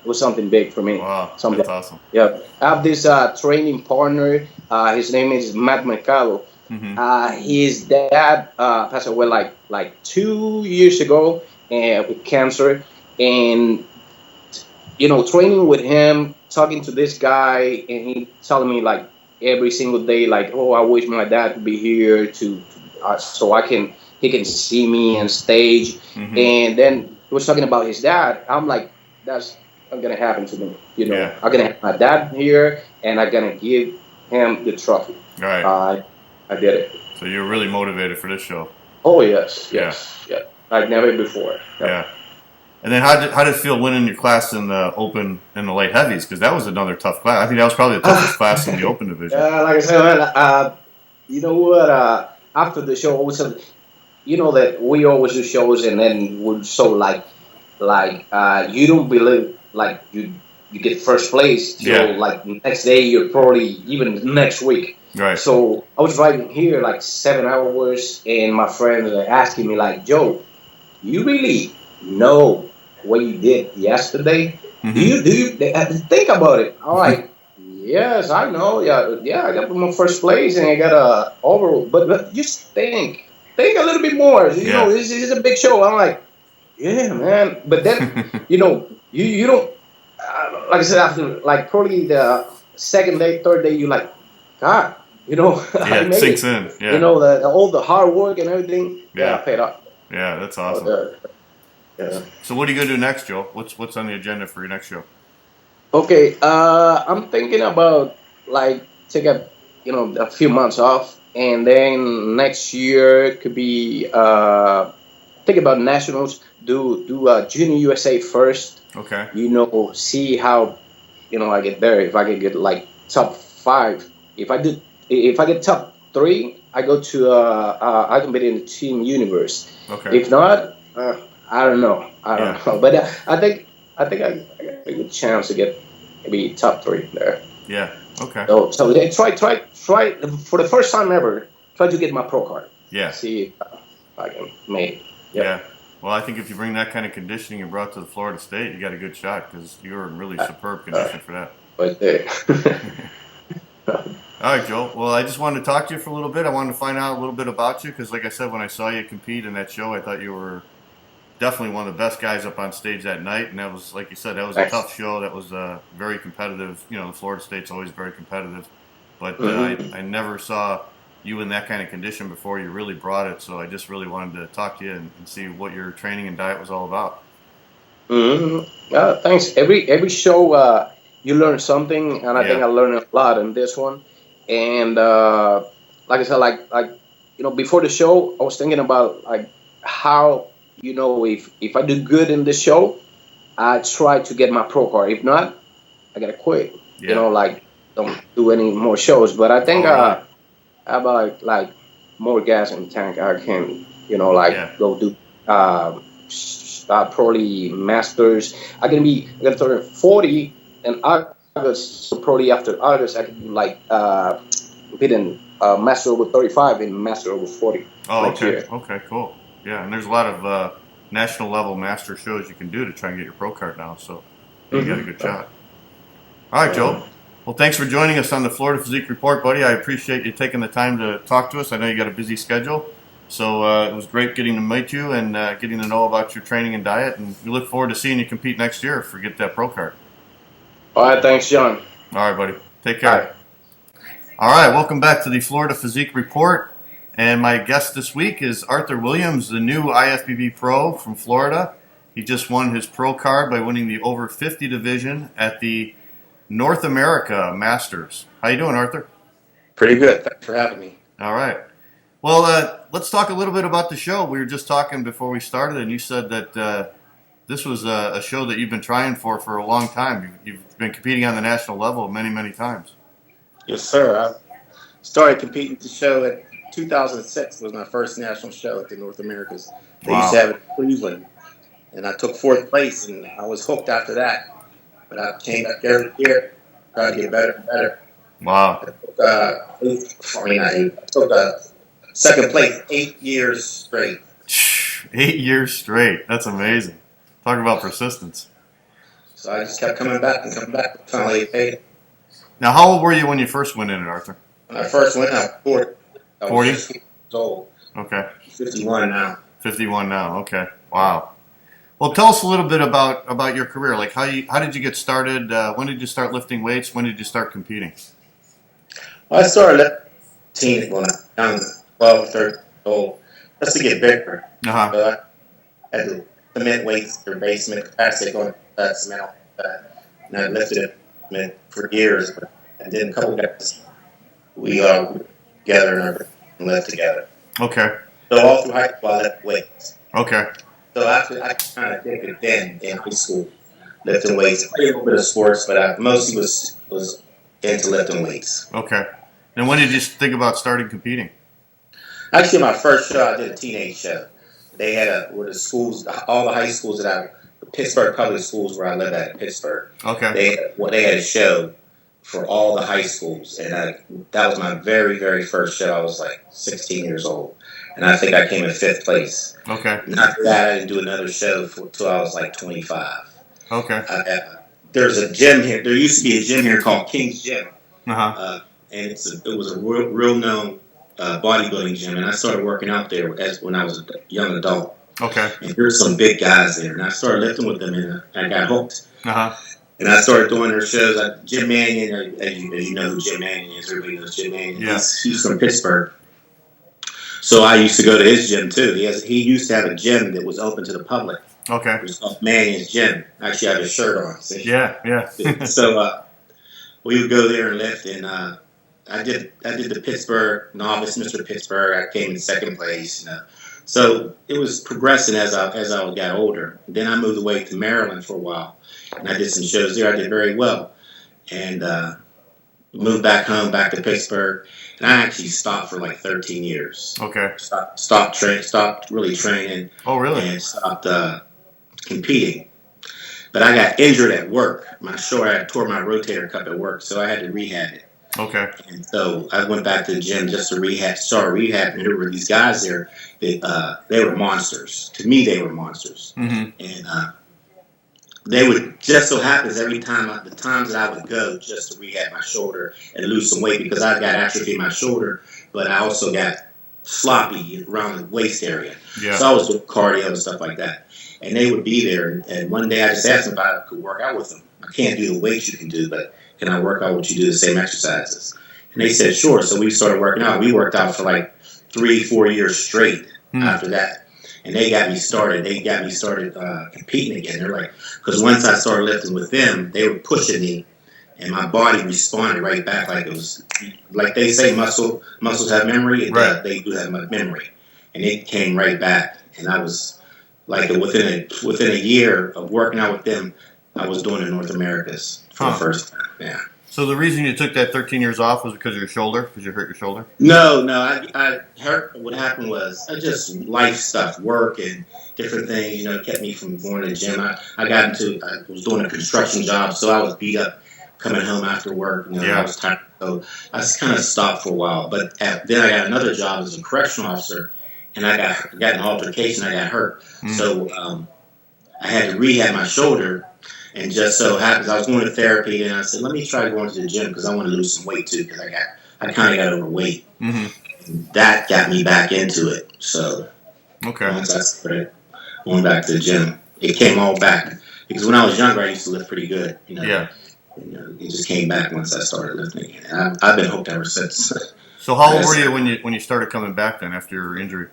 was something big for me. Wow, something, that's awesome. Yeah, I have this training partner. His name is Matt Mercado. His dad passed away like 2 years ago with cancer, and you know, training with him, talking to this guy, and he telling me like every single day, like, oh, I wish my dad could be here so he can see me on stage. And then he was talking about his dad. I'm like, that's not gonna happen to me. You know, I'm gonna have my dad here, and I'm gonna give him the trophy. Right. I did it. So you're really motivated for this show. Oh yes. Like never before. Yeah. And then how did it feel winning your class in the open and the light heavies? Because that was another tough class. I think that was probably the toughest class in the open division. Like I said, you know what? After the show, you know that we always do shows, and then we're so like you don't believe like you get first place. So like next day, you're probably even next week. Right. So I was driving here like 7 hours, and my friends are asking me like, Joe, you really know what you did yesterday? Do you think about it? I'm like, yes, I know. Yeah, I got my first place and I got a overall. But just think a little bit more. You know, this is a big show. I'm like, yeah, man. But then, you know, you don't. Like I said, after like probably the second day, third day, you like, God, you know, it sinks in. Yeah. You know, all the hard work and everything. Yeah, paid off. Yeah, that's awesome. So what are you gonna do next, Joe? What's on the agenda for your next show? Okay, I'm thinking about like take a few months off, and then next year could be think about nationals. Do Junior USA first. Okay. You know, see how I get there. If I can get like top 5, if I get top 3, I go to I compete in the Team Universe. Okay. If not, I don't know. I don't know. But I think I got a good chance to get maybe top 3 there. Yeah. Okay. So they try for the first time ever. Try to get my pro card. Yeah. See if I can make it. Yeah. Well, I think if you bring that kind of conditioning you brought to the Florida State, you got a good shot because you're in really superb condition for that. Right there. All right, Joel. Well, I just wanted to talk to you for a little bit. I wanted to find out a little bit about you because, like I said, when I saw you compete in that show, I thought you were definitely one of the best guys up on stage that night. And that was, like you said, that was a tough show. That was very competitive. You know, the Florida State's always very competitive. But I never saw you in that kind of condition before. You really brought it. So I just really wanted to talk to you and see what your training and diet was all about. Thanks. Every show you learn something, and I think I learned a lot in this one. And like I said, like before the show, I was thinking about like how if I do good in this show, I try to get my pro card. If not, I gotta quit. Yeah. You know, like don't do any more shows. But I think I have like more gas in the tank. I can go do probably masters. I'm gonna turn 40 in August. So probably after August, I can do like compete in master over 35 and master over 40. Oh, okay. Year. Okay, cool. Yeah, and there's a lot of national level master shows you can do to try and get your pro card now. So you got a good shot. All right, Joe. Well, thanks for joining us on the Florida Physique Report, buddy. I appreciate you taking the time to talk to us. I know you got a busy schedule. So it was great getting to meet you and getting to know about your training and diet. And we look forward to seeing you compete next year if we get that pro card. All right, thanks, John. All right, buddy. Take care. All right, welcome back to the Florida Physique Report. And my guest this week is Arthur Williams, the new IFBB Pro from Florida. He just won his pro card by winning the over 50 division at the North America Masters. How you doing, Arthur? Pretty good. Thanks for having me. All right. Well, let's talk a little bit about the show. We were just talking before we started, and you said that this was a show that you've been trying for a long time. You've been competing on the national level many, many times. Yes, sir. I started competing at the show at 2006 was my first national show at the North Americas. They used to have it in Cleveland. and I took fourth place, and I was hooked after that. But I came back every year, tried to get better and better. Wow. I took second place 8 years straight. 8 years straight. That's amazing. Talk about persistence. So I just kept coming back and coming back. Finally paid. Now, how old were you when you first went in it, Arthur? When I first went out, 40. I was 40? 50 years old. Okay. 51 now. 51 now. Okay. Wow. Well, tell us a little bit about your career. Like, how did you get started? When did you start lifting weights? When did you start competing? Well, I started lifting when I was 12 or 13 years old, just to get bigger. Uh-huh. So I had to cement weights for basement capacity going to that cement all that. And I lifted it for years. And then a couple of guys, we together and lived together. Okay. So all through high school, I lifted weights. Okay. So after I kind of did it then in high school, lifting weights. I played a little bit of sports, but I mostly was into lifting weights. Okay. And when did you think about starting competing? Actually, my first show, I did a teenage show. They had where the schools, all the high schools the Pittsburgh public schools where I live at in Pittsburgh. Okay. They had a show for all the high schools, and that was my very, very first show. I was like 16 years old, and I think I came in 5th place. Okay. And after that, I didn't do another show until I was like 25. Okay. There's a gym here. There used to be a gym here called King's Gym. Uh-huh. And it was a real known bodybuilding gym, and I started working out there when I was a young adult. Okay. And there's some big guys there, and I started lifting with them, and I got hooked. Uh-huh. And I started doing their shows. Jim Mannion, as you know who Jim Mannion is, everybody knows Jim Mannion. Yeah. He's from Pittsburgh. So I used to go to his gym too. He used to have a gym that was open to the public. Okay. It was called Mannion's Gym. Actually, I have his shirt on. See? Yeah. So we would go there and lift, and I did the Pittsburgh novice, Mr. Pittsburgh. I came in 2nd place. So it was progressing as I got older. Then I moved away to Maryland for a while, and I did some shows there. I did very well, and moved back home, back to Pittsburgh, and I actually stopped for like 13 years. Okay. Stopped really training. Oh, really? And stopped competing. But I got injured at work. I tore my rotator cuff at work, so I had to rehab it. Okay. And so I went back to the gym just to start rehab. And there were these guys there that they were monsters. To me, they were monsters. Mm-hmm. And they would just so happens every time, the times that I would go just to rehab my shoulder and lose some weight, because I got atrophy in my shoulder, but I also got sloppy around the waist area. Yeah. So I was doing cardio and stuff like that. And they would be there. And one day I just asked them if I could work out with them. I can't do the weights you can do, but can I work out with you, do the same exercises? And they said, sure. So we started working out. We worked out for like 3-4 years straight after that. And they got me started. Competing again. They're like, because once I started lifting with them, they were pushing me, and my body responded right back like it was, like they say muscles have memory. Right. They do have memory. And it came right back. And I was like, within a year of working out with them, I was doing the North Americas for the first time. Yeah. So the reason you took that 13 years off was because of your shoulder? Because you hurt your shoulder? No. I hurt. What happened was I just life stuff, work and different things. Kept me from going to the gym. I was doing a construction job, so I was beat up coming home after work. I was tired. So I just kind of stopped for a while. But then I got another job as a correctional officer, and I got an altercation. I got hurt. So I had to rehab my shoulder. And just so happens, I was going to therapy, and I said, let me try going to the gym because I want to lose some weight too, because I kind of got overweight. Mm-hmm. And that got me back into it. So once I started going back to the gym, it came all back. Because when I was younger, I used to lift pretty good. Yeah. It just came back once I started lifting again. And I've been hooked ever since. So how old were you when you started coming back then after your injury?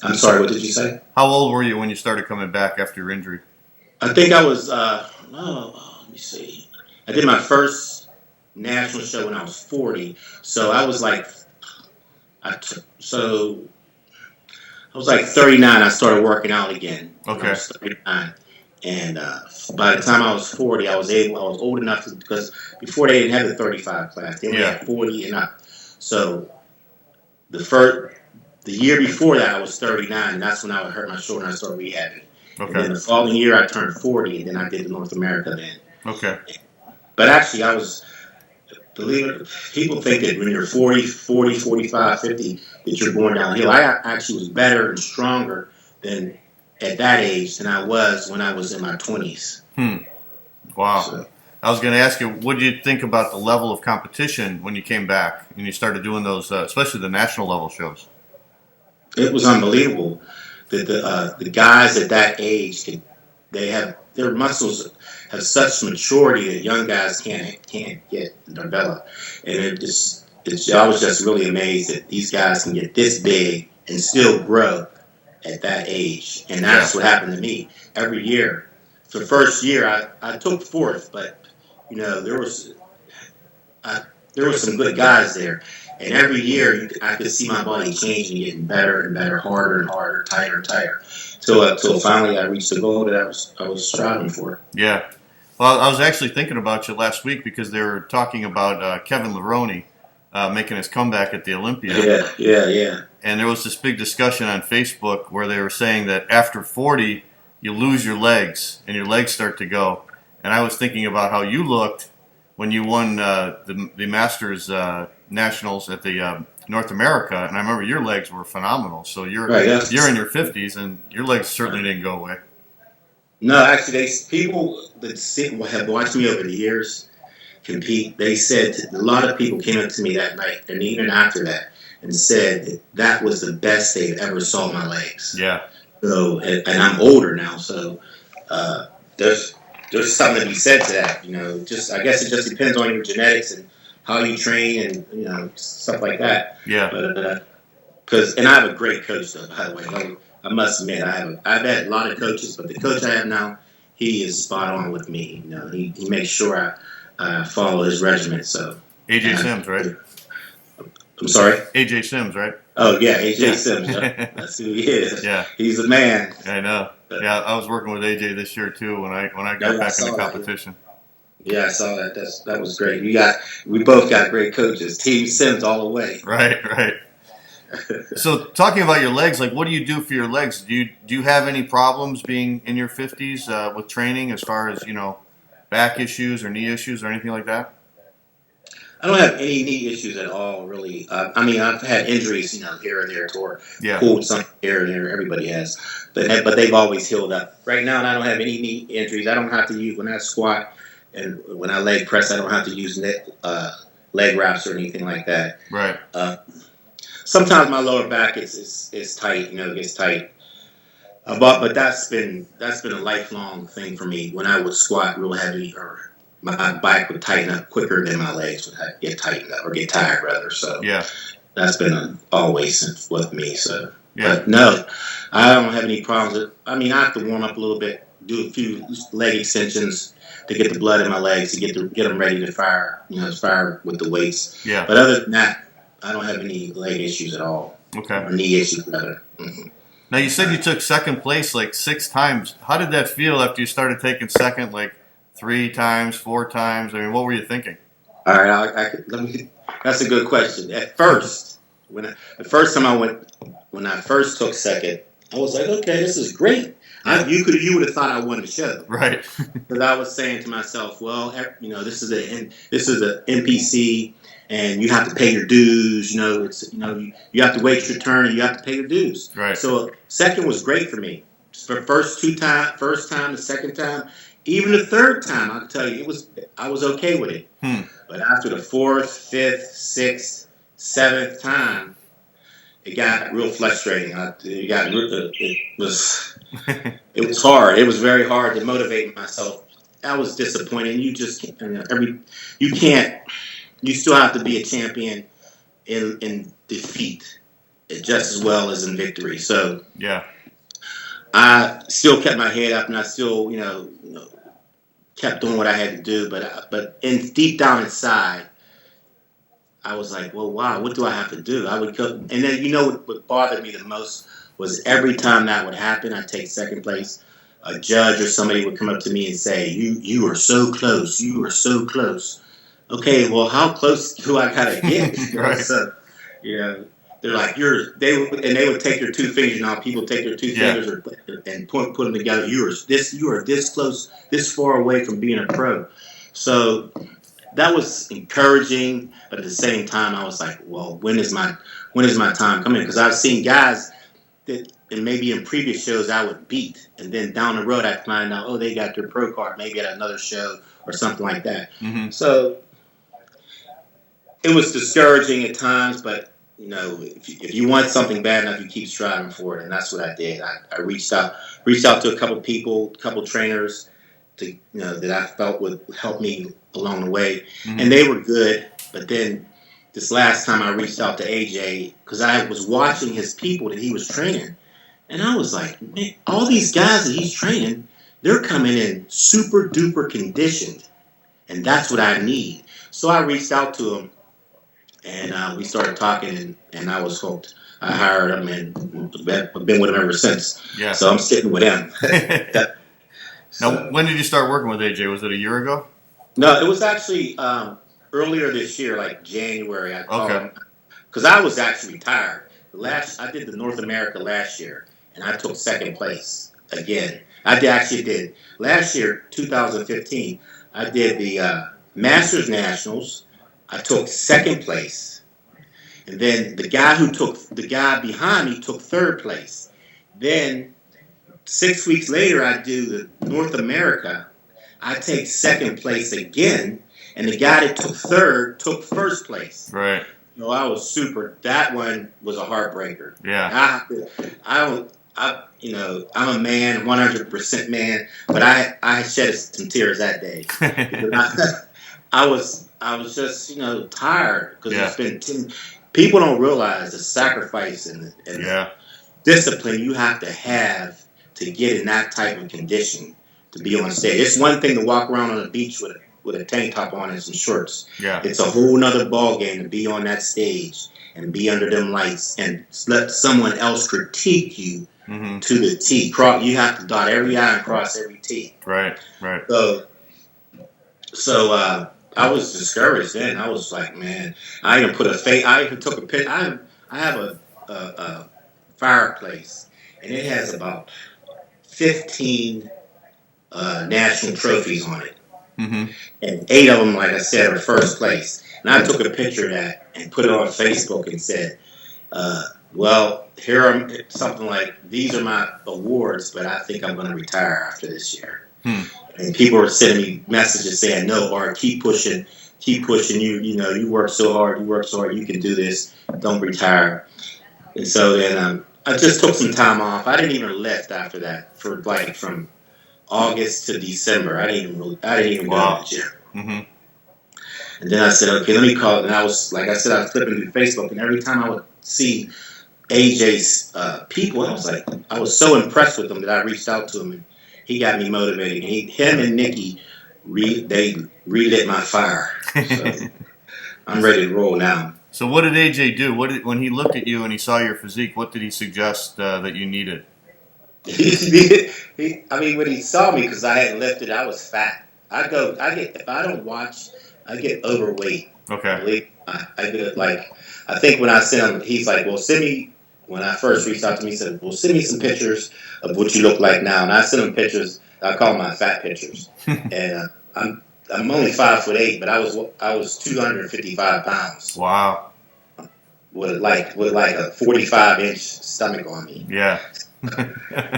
I'm sorry, what did you say? How old were you when you started coming back after your injury? I think I was, let me see. I did my first national show when I was 40. So I was like, I was like 39. I started working out again. Okay. I was 39. And by the time I was 40, I was old enough to, because before they didn't have the 35 class. They only had 40 and up. So the year before that, I was 39, and that's when I hurt my shoulder and I started rehabbing. And then the following year, I turned 40, and then I did the North America then. Okay. But actually, people think that when you're 40, 45, 50, that you're going downhill. I actually was better and stronger than at that age than I was when I was in my 20s. Wow. So, I was going to ask you, what did you think about the level of competition when you came back and you started doing those, especially the national level shows? It was unbelievable that the guys at that age their muscles have such maturity that young guys can't get develop, and I was just really amazed that these guys can get this big and still grow at that age, and that's what happened to me every year. So the first year I took fourth, but there was some good guys there. And every year, I could see my body changing, getting better and better, harder and harder, tighter and tighter, till finally I reached the goal that I was striving for. Yeah. Well, I was actually thinking about you last week because they were talking about Kevin Levrone making his comeback at the Olympia. Yeah. And there was this big discussion on Facebook where they were saying that after 40, you lose your legs and your legs start to go. And I was thinking about how you looked when you won the Masters Nationals at the North America, and I remember your legs were phenomenal. So you're in your 50s, and your legs certainly didn't go away. No, actually, people that have watched me over the years compete, they said a lot of people came up to me that night, and even after that, and said that was the best they ever saw my legs. Yeah. So, and I'm older now, so there's something to be said to that. I guess it just depends on your genetics and how you train and stuff like that. Yeah. But and I have a great coach though. By the way, I must admit I've had a lot of coaches, but the coach I have now, he is spot on with me. He makes sure I follow his regimen. So AJ Sims, right? I'm sorry. AJ Sims, right? Oh yeah, AJ Sims. That's who he is. Yeah. He's a man. I know. Yeah, I was working with AJ this year too when I got back into competition. Yeah, I saw that. That was great. We both got great coaches. Team Sims all the way. Right. So talking about your legs, like what do you do for your legs? Do you have any problems being in your 50s with training as far as, back issues or knee issues or anything like that? I don't have any knee issues at all, really. I've had injuries, here and there, pulled something here and there. Everybody has, but they've always healed up. Right now, I don't have any knee injuries. I don't have to use when I squat and when I leg press. I don't have to use leg wraps or anything like that. Right. Sometimes my lower back is tight. It gets tight. But that's been a lifelong thing for me. When I would squat real heavy, or my back would tighten up quicker than my legs would get tightened up or get tired rather. So yeah, that's been always with me. So yeah. But no, I don't have any problems. I have to warm up a little bit, do a few leg extensions to get the blood in my legs to get them ready to fire. Fire with the weights. Yeah. But other than that, I don't have any leg issues at all. Okay. Or knee issues rather. Mm-hmm. Now you said you took second place like 6 times. How did that feel after you started taking second like 3 times, 4 times? What were you thinking? All right, that's a good question. At first, when I first took second, I was like, okay, this is great. You would have thought I won the show, right? Because I was saying to myself, well, this is a NPC, and you have to pay your dues. You have to wait your turn, and you have to pay your dues. Right. So second was great for me. For first time, the second time, even the third time, I can tell you, I was okay with it. But after the 4th, 5th, 6th, 7th time, it got real frustrating. It was hard. It was very hard to motivate myself. That was disappointing. You just you still have to be a champion in defeat just as well as in victory. So yeah, I still kept my head up, and I still kept doing what I had to do. But deep down inside, I was like, well, wow, what do I have to do? I would go, and then what bothered me the most was every time that would happen, I'd take second place. A judge or somebody would come up to me and say, "You are so close. You are so close." Okay, well, how close do I gotta get? Right. So, they're like they would take their two fingers. Now people take their two fingers and put them together. You are this close, this far away from being a pro. So that was encouraging, but at the same time, I was like, well, when is my time coming? Because I've seen guys that, and maybe in previous shows I would beat, and then down the road I find out, oh, they got their pro card, maybe at another show or something like that. Mm-hmm. So it was discouraging at times, but if you want something bad enough, you keep striving for it, and that's what I did. I reached out to a couple people, a couple trainers, to that I felt would help me along the way, mm-hmm. and they were good. But then this last time I reached out to AJ because I was watching his people that he was training, and I was like, man, all these guys that he's training, they're coming in super duper conditioned, and that's what I need. So I reached out to him, and we started talking, and I was hooked. I hired him, and I've been with him ever since. Yeah. So I'm sticking with him. Now, when did you start working with AJ? Was it a year ago? No, it was actually earlier this year, like January. I called him because I was actually retired. I did the North America last year, and I took second place again. I did last year, 2015. I did the Masters Nationals. I took second place, and then the guy behind me took third place. Then 6 weeks later, I do the North America. I take second place again, and the guy that took third took first place. Right. I was super. That one was a heartbreaker. Yeah. I'm a man, 100% man, but I shed some tears that day. I was just tired because it's been. People don't realize the sacrifice and the discipline you have to get in that type of condition to be on stage. It's one thing to walk around on the beach with a tank top on and some shorts. Yeah. It's a whole nother ball game to be on that stage and be under them lights and let someone else critique you to the T. You have to dot every I and cross every T. Right. So I was discouraged then. I was like, man, I even took a picture. I have a fireplace, and it has about 15 national trophies on it. Mm-hmm. And 8 of them, like I said, are first place. And I took a picture of that and put it on Facebook and said, well, here I'm something like, these are my awards, but I think I'm going to retire after this year. And people were sending me messages saying, no, Art, keep pushing. You work so hard, you can do this. Don't retire. And so then I just took some time off. I didn't even lift after that for from August to December. I didn't even go to the gym. Mm-hmm. And then I said, okay, let me call. And I was flipping through Facebook, and every time I would see AJ's people, I was so impressed with them that I reached out to him, and he got me motivated. And him and Nikki, they relit my fire. So I'm ready to roll now. So what did AJ do? When he looked at you and he saw your physique, what did he suggest that you needed? When he saw me, because I hadn't lifted, I was fat. If I don't watch, I get overweight. Okay. I think when I sent him, he's like, well, send me, when I first reached out to me, he said, well, send me some pictures of what you look like now. And I sent him pictures, I call them my fat pictures. And I'm only 5'8", but I was 255 pounds. Wow. With like a 45-inch stomach on me. Yeah.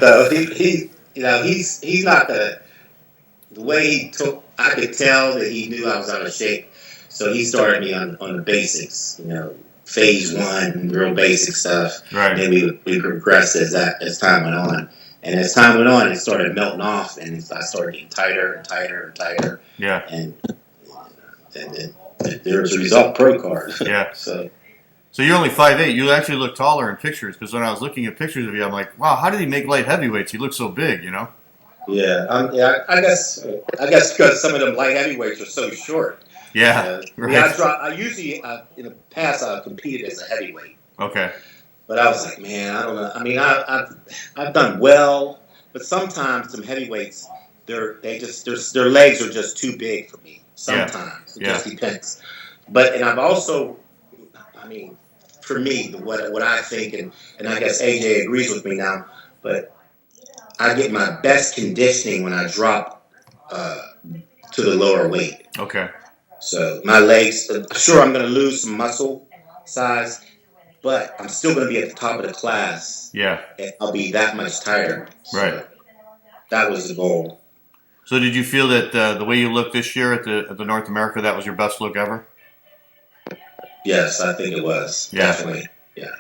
So he's not the way he took. I could tell that he knew I was out of shape. So he started me on the basics. Phase 1, real basic stuff. Right. And then we progressed as time went on. And as time went on, it started melting off, and I started getting tighter and tighter and tighter. Yeah. And there was a result pro card. Yeah. So you're only 5'8". You actually look taller in pictures, because when I was looking at pictures of you, I'm like, wow, how did he make light heavyweights? He looks so big, Yeah. I guess because some of them light heavyweights are so short. Yeah. Right. I usually in the past I competed as a heavyweight. Okay. But I was like, man, I don't know. I've done well, but sometimes some heavyweights, their legs are just too big for me. Sometimes it just depends. And I've also, for me, what I think, and I guess AJ agrees with me now, but I get my best conditioning when I drop to the lower weight. Okay. So my legs, sure, I'm going to lose some muscle size, but I'm still going to be at the top of the class. Yeah. And I'll be that much tighter. Right. So that was the goal. So did you feel that the way you looked this year at the North America, that was your best look ever? Yes, I think it was. Yeah. Definitely. Yeah.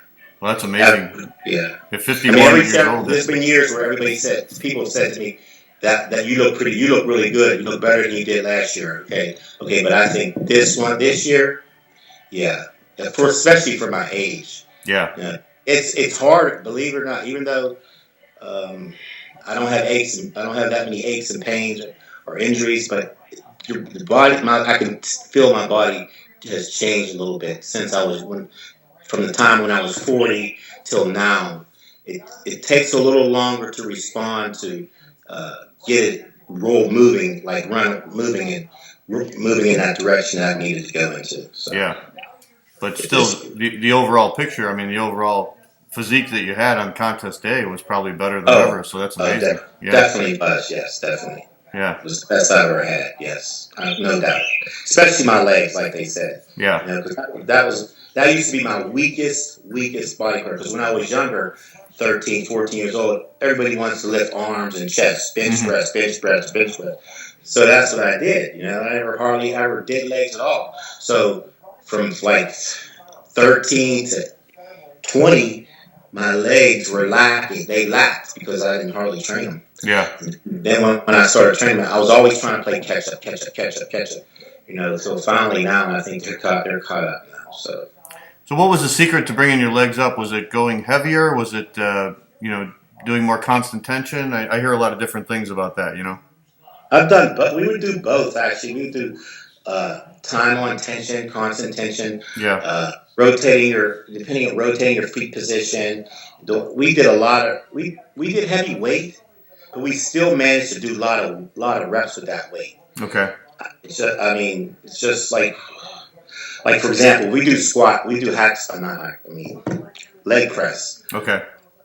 Well, that's amazing. Yeah. At 51 years old. There's been years where people have said to me that you look really good. You look better than you did last year. Okay, but I think this year, yeah, especially for my age. Yeah. It's hard, believe it or not. Even though I don't have that many aches and pains or injuries, but the body, I can feel my body has changed a little bit since from the time when I was 40 till now. It takes a little longer to respond to get it moving in that direction I needed to go into. So. Yeah, but still, the overall picture. I mean, the overall physique that you had on contest day was probably better than ever. So that's amazing. Definitely was. Yes, definitely. Yeah, it was the best I've ever had. Yes, no doubt. Especially my legs, like they said. Yeah, you know, that used to be my weakest body part. Because when I was younger, 13, 14 years old, everybody wants to lift arms and chest, bench press. So that's what I did. You know, I hardly ever did legs at all. So from like 13 to 20, my legs were lacking. They lacked because I didn't hardly train them. Yeah. Then when I started training them, I was always trying to play catch up. You know, so finally now I think they're caught up now. So what was the secret to bringing your legs up? Was it going heavier? Was it, doing more constant tension? I hear a lot of different things about that, you know. But we would do both, actually. We would do time on tension, constant tension. Yeah. Rotating your feet position. We did we did heavy weight, but we still managed to do a lot of reps with that weight. Okay. It's just like for example, we do squat, we do leg press. Okay.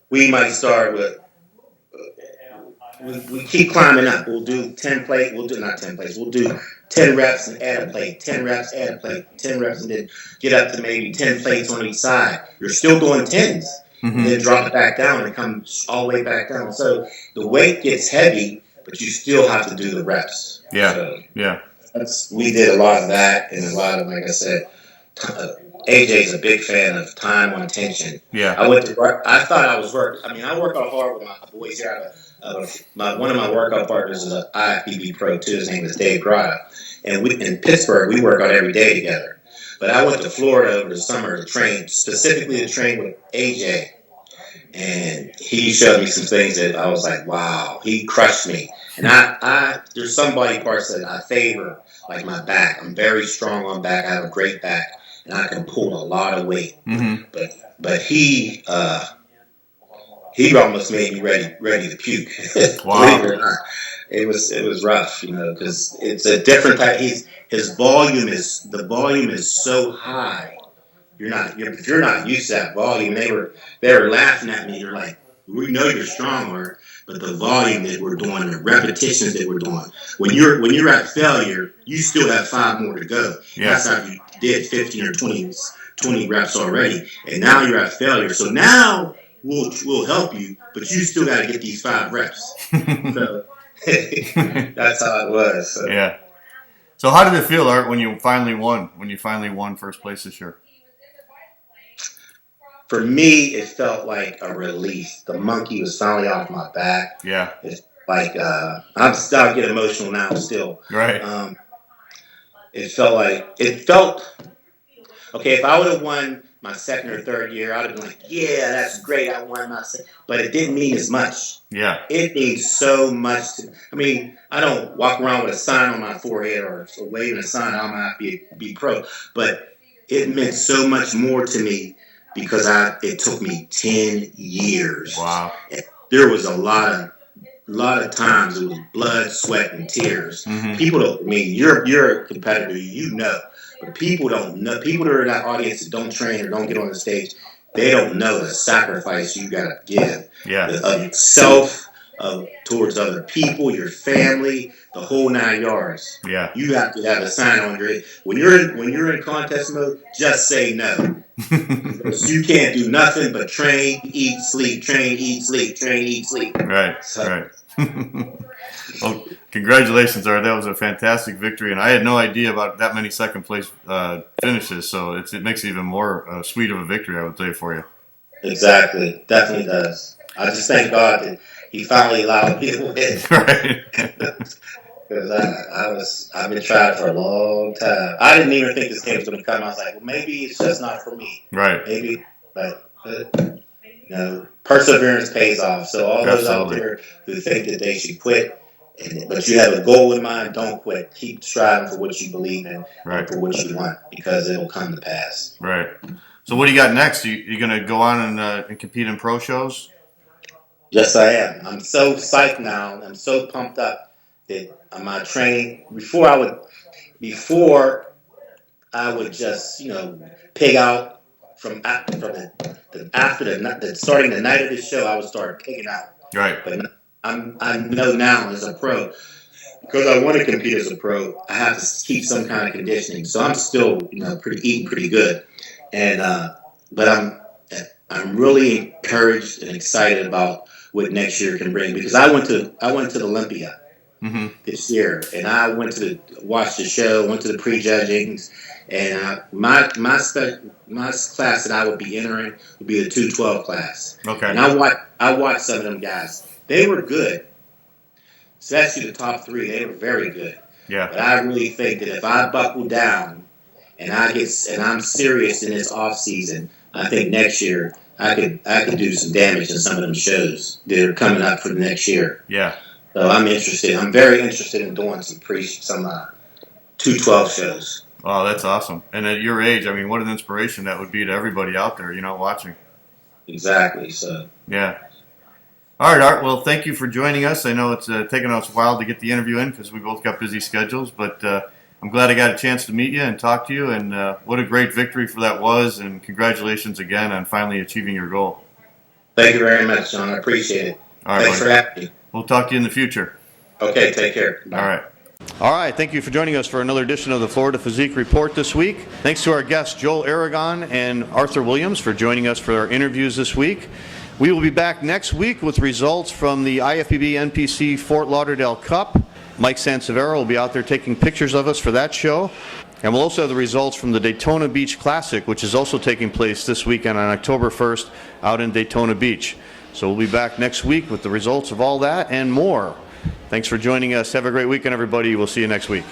We might start with, we keep climbing up. We'll do 10 plates. We'll do not 10 plates. We'll do 10 reps and add a plate. 10 reps, add a plate. 10 reps and then get up to maybe 10 plates on each side. You're still doing 10s. And then drop it back down and come all the way back down. So the weight gets heavy, but you still have to do the reps. Yeah. So yeah. We did a lot of that, and a lot of, like I said, AJ's a big fan of time on tension. Yeah. I thought I was working. I work out hard with my boys here. One of my workout partners is an IFBB pro too. His name is Dave Grotta, and in Pittsburgh we work out every day together. But I went to Florida over the summer to train with AJ, and he showed me some things that I was like, wow, he crushed me. And there's some body parts that I favor, like my back. I'm very strong on back. I have a great back, and I can pull a lot of weight. But he almost made me ready to puke. Wow. Believe it or not. It was rough, because it's a different type. The volume is so high. If you're not used to that volume, they were laughing at me. They're like, we know you're strong, but the volume that we're doing, the repetitions that we're doing, when you're at failure, you still have 5 more to go. Yeah. That's how you did 15 or 20 reps already, and now you're at failure. So now we'll help you, but you still got to get these 5 reps. So that's how it was. So. Yeah. So how did it feel, Art, when you finally won first place this year? For me, it felt like a relief. The monkey was finally off my back. Yeah. It's like I get emotional now still. Right. It felt okay. If I would have won my second or third year, I'd have been like, yeah, that's great. I won my second. But it didn't mean as much. Yeah. It means so much. I don't walk around with a sign on my forehead or waving a sign. I'm not be pro. But it meant so much more to me because it took me 10 years. Wow. And there was a lot of times it was blood, sweat, and tears. People don't. You're a competitor. But people don't know. People that are in that audience that don't train or don't get on the stage, they don't know the sacrifice you got to give. Yeah. Of yourself, towards other people, your family, the whole 9 yards. Yeah. You have to have a sign on your. When you're in contest mode, just say no. Because you can't do nothing but train, eat, sleep, train, eat, sleep, train, eat, sleep. Right. So. Right. Well, congratulations, Art. That was a fantastic victory, and I had no idea about that many second place finishes. So it makes it even more sweet of a victory, I would say, for you. Exactly, definitely does. I just thank God that He finally allowed me to win. Right. Because I've been trying for a long time. I didn't even think this game was going to come. I was like, well, maybe it's just not for me. Right. Maybe, but you know, perseverance pays off. So all those out there who think that they should quit, but you have a goal in mind, don't quit. Keep striving for what you believe in, right, and for what you want, because it'll come to pass. Right. So what do you got next? You going to go on and compete in pro shows? Yes, I am. I'm so psyched now. I'm so pumped up that my training before I would just pig out from after starting the night of the show. I would start pigging out. Right. But I know now as a pro, because I want to compete as a pro, I have to keep some kind of conditioning. So I'm still eating pretty good, and but I'm really encouraged and excited about what next year can bring, because I went to the Olympia this year, and I went to watch the show, went to the prejudgings, and my class that I would be entering would be the 212 class. Okay. And I watched some of them guys. They were good, especially the top three. They were very good. Yeah. But I really think that if I buckle down and I'm serious in this off season, I think next year I could do some damage in some of them shows that are coming up for the next year. Yeah. So I'm interested. I'm very interested in doing some 212 shows. Wow, that's awesome. And at your age, I mean, what an inspiration that would be to everybody out there, watching. Exactly. So. Yeah. All right, Art. Well, thank you for joining us. I know it's taken us a while to get the interview in because we both got busy schedules, but I'm glad I got a chance to meet you and talk to you. And what a great victory for that was. And congratulations again on finally achieving your goal. Thank you very much, John. I appreciate it. All right, Thanks for having me. We'll talk to you in the future. Okay, take care. Bye. All right. All right, thank you for joining us for another edition of the Florida Physique Report this week. Thanks to our guests Joel Agron and Arthur Williams for joining us for our interviews this week. We will be back next week with results from the IFBB NPC Fort Lauderdale Cup. Mike Sansevero will be out there taking pictures of us for that show. And we'll also have the results from the Daytona Beach Classic, which is also taking place this weekend on October 1st out in Daytona Beach. So we'll be back next week with the results of all that and more. Thanks for joining us. Have a great weekend, everybody. We'll see you next week.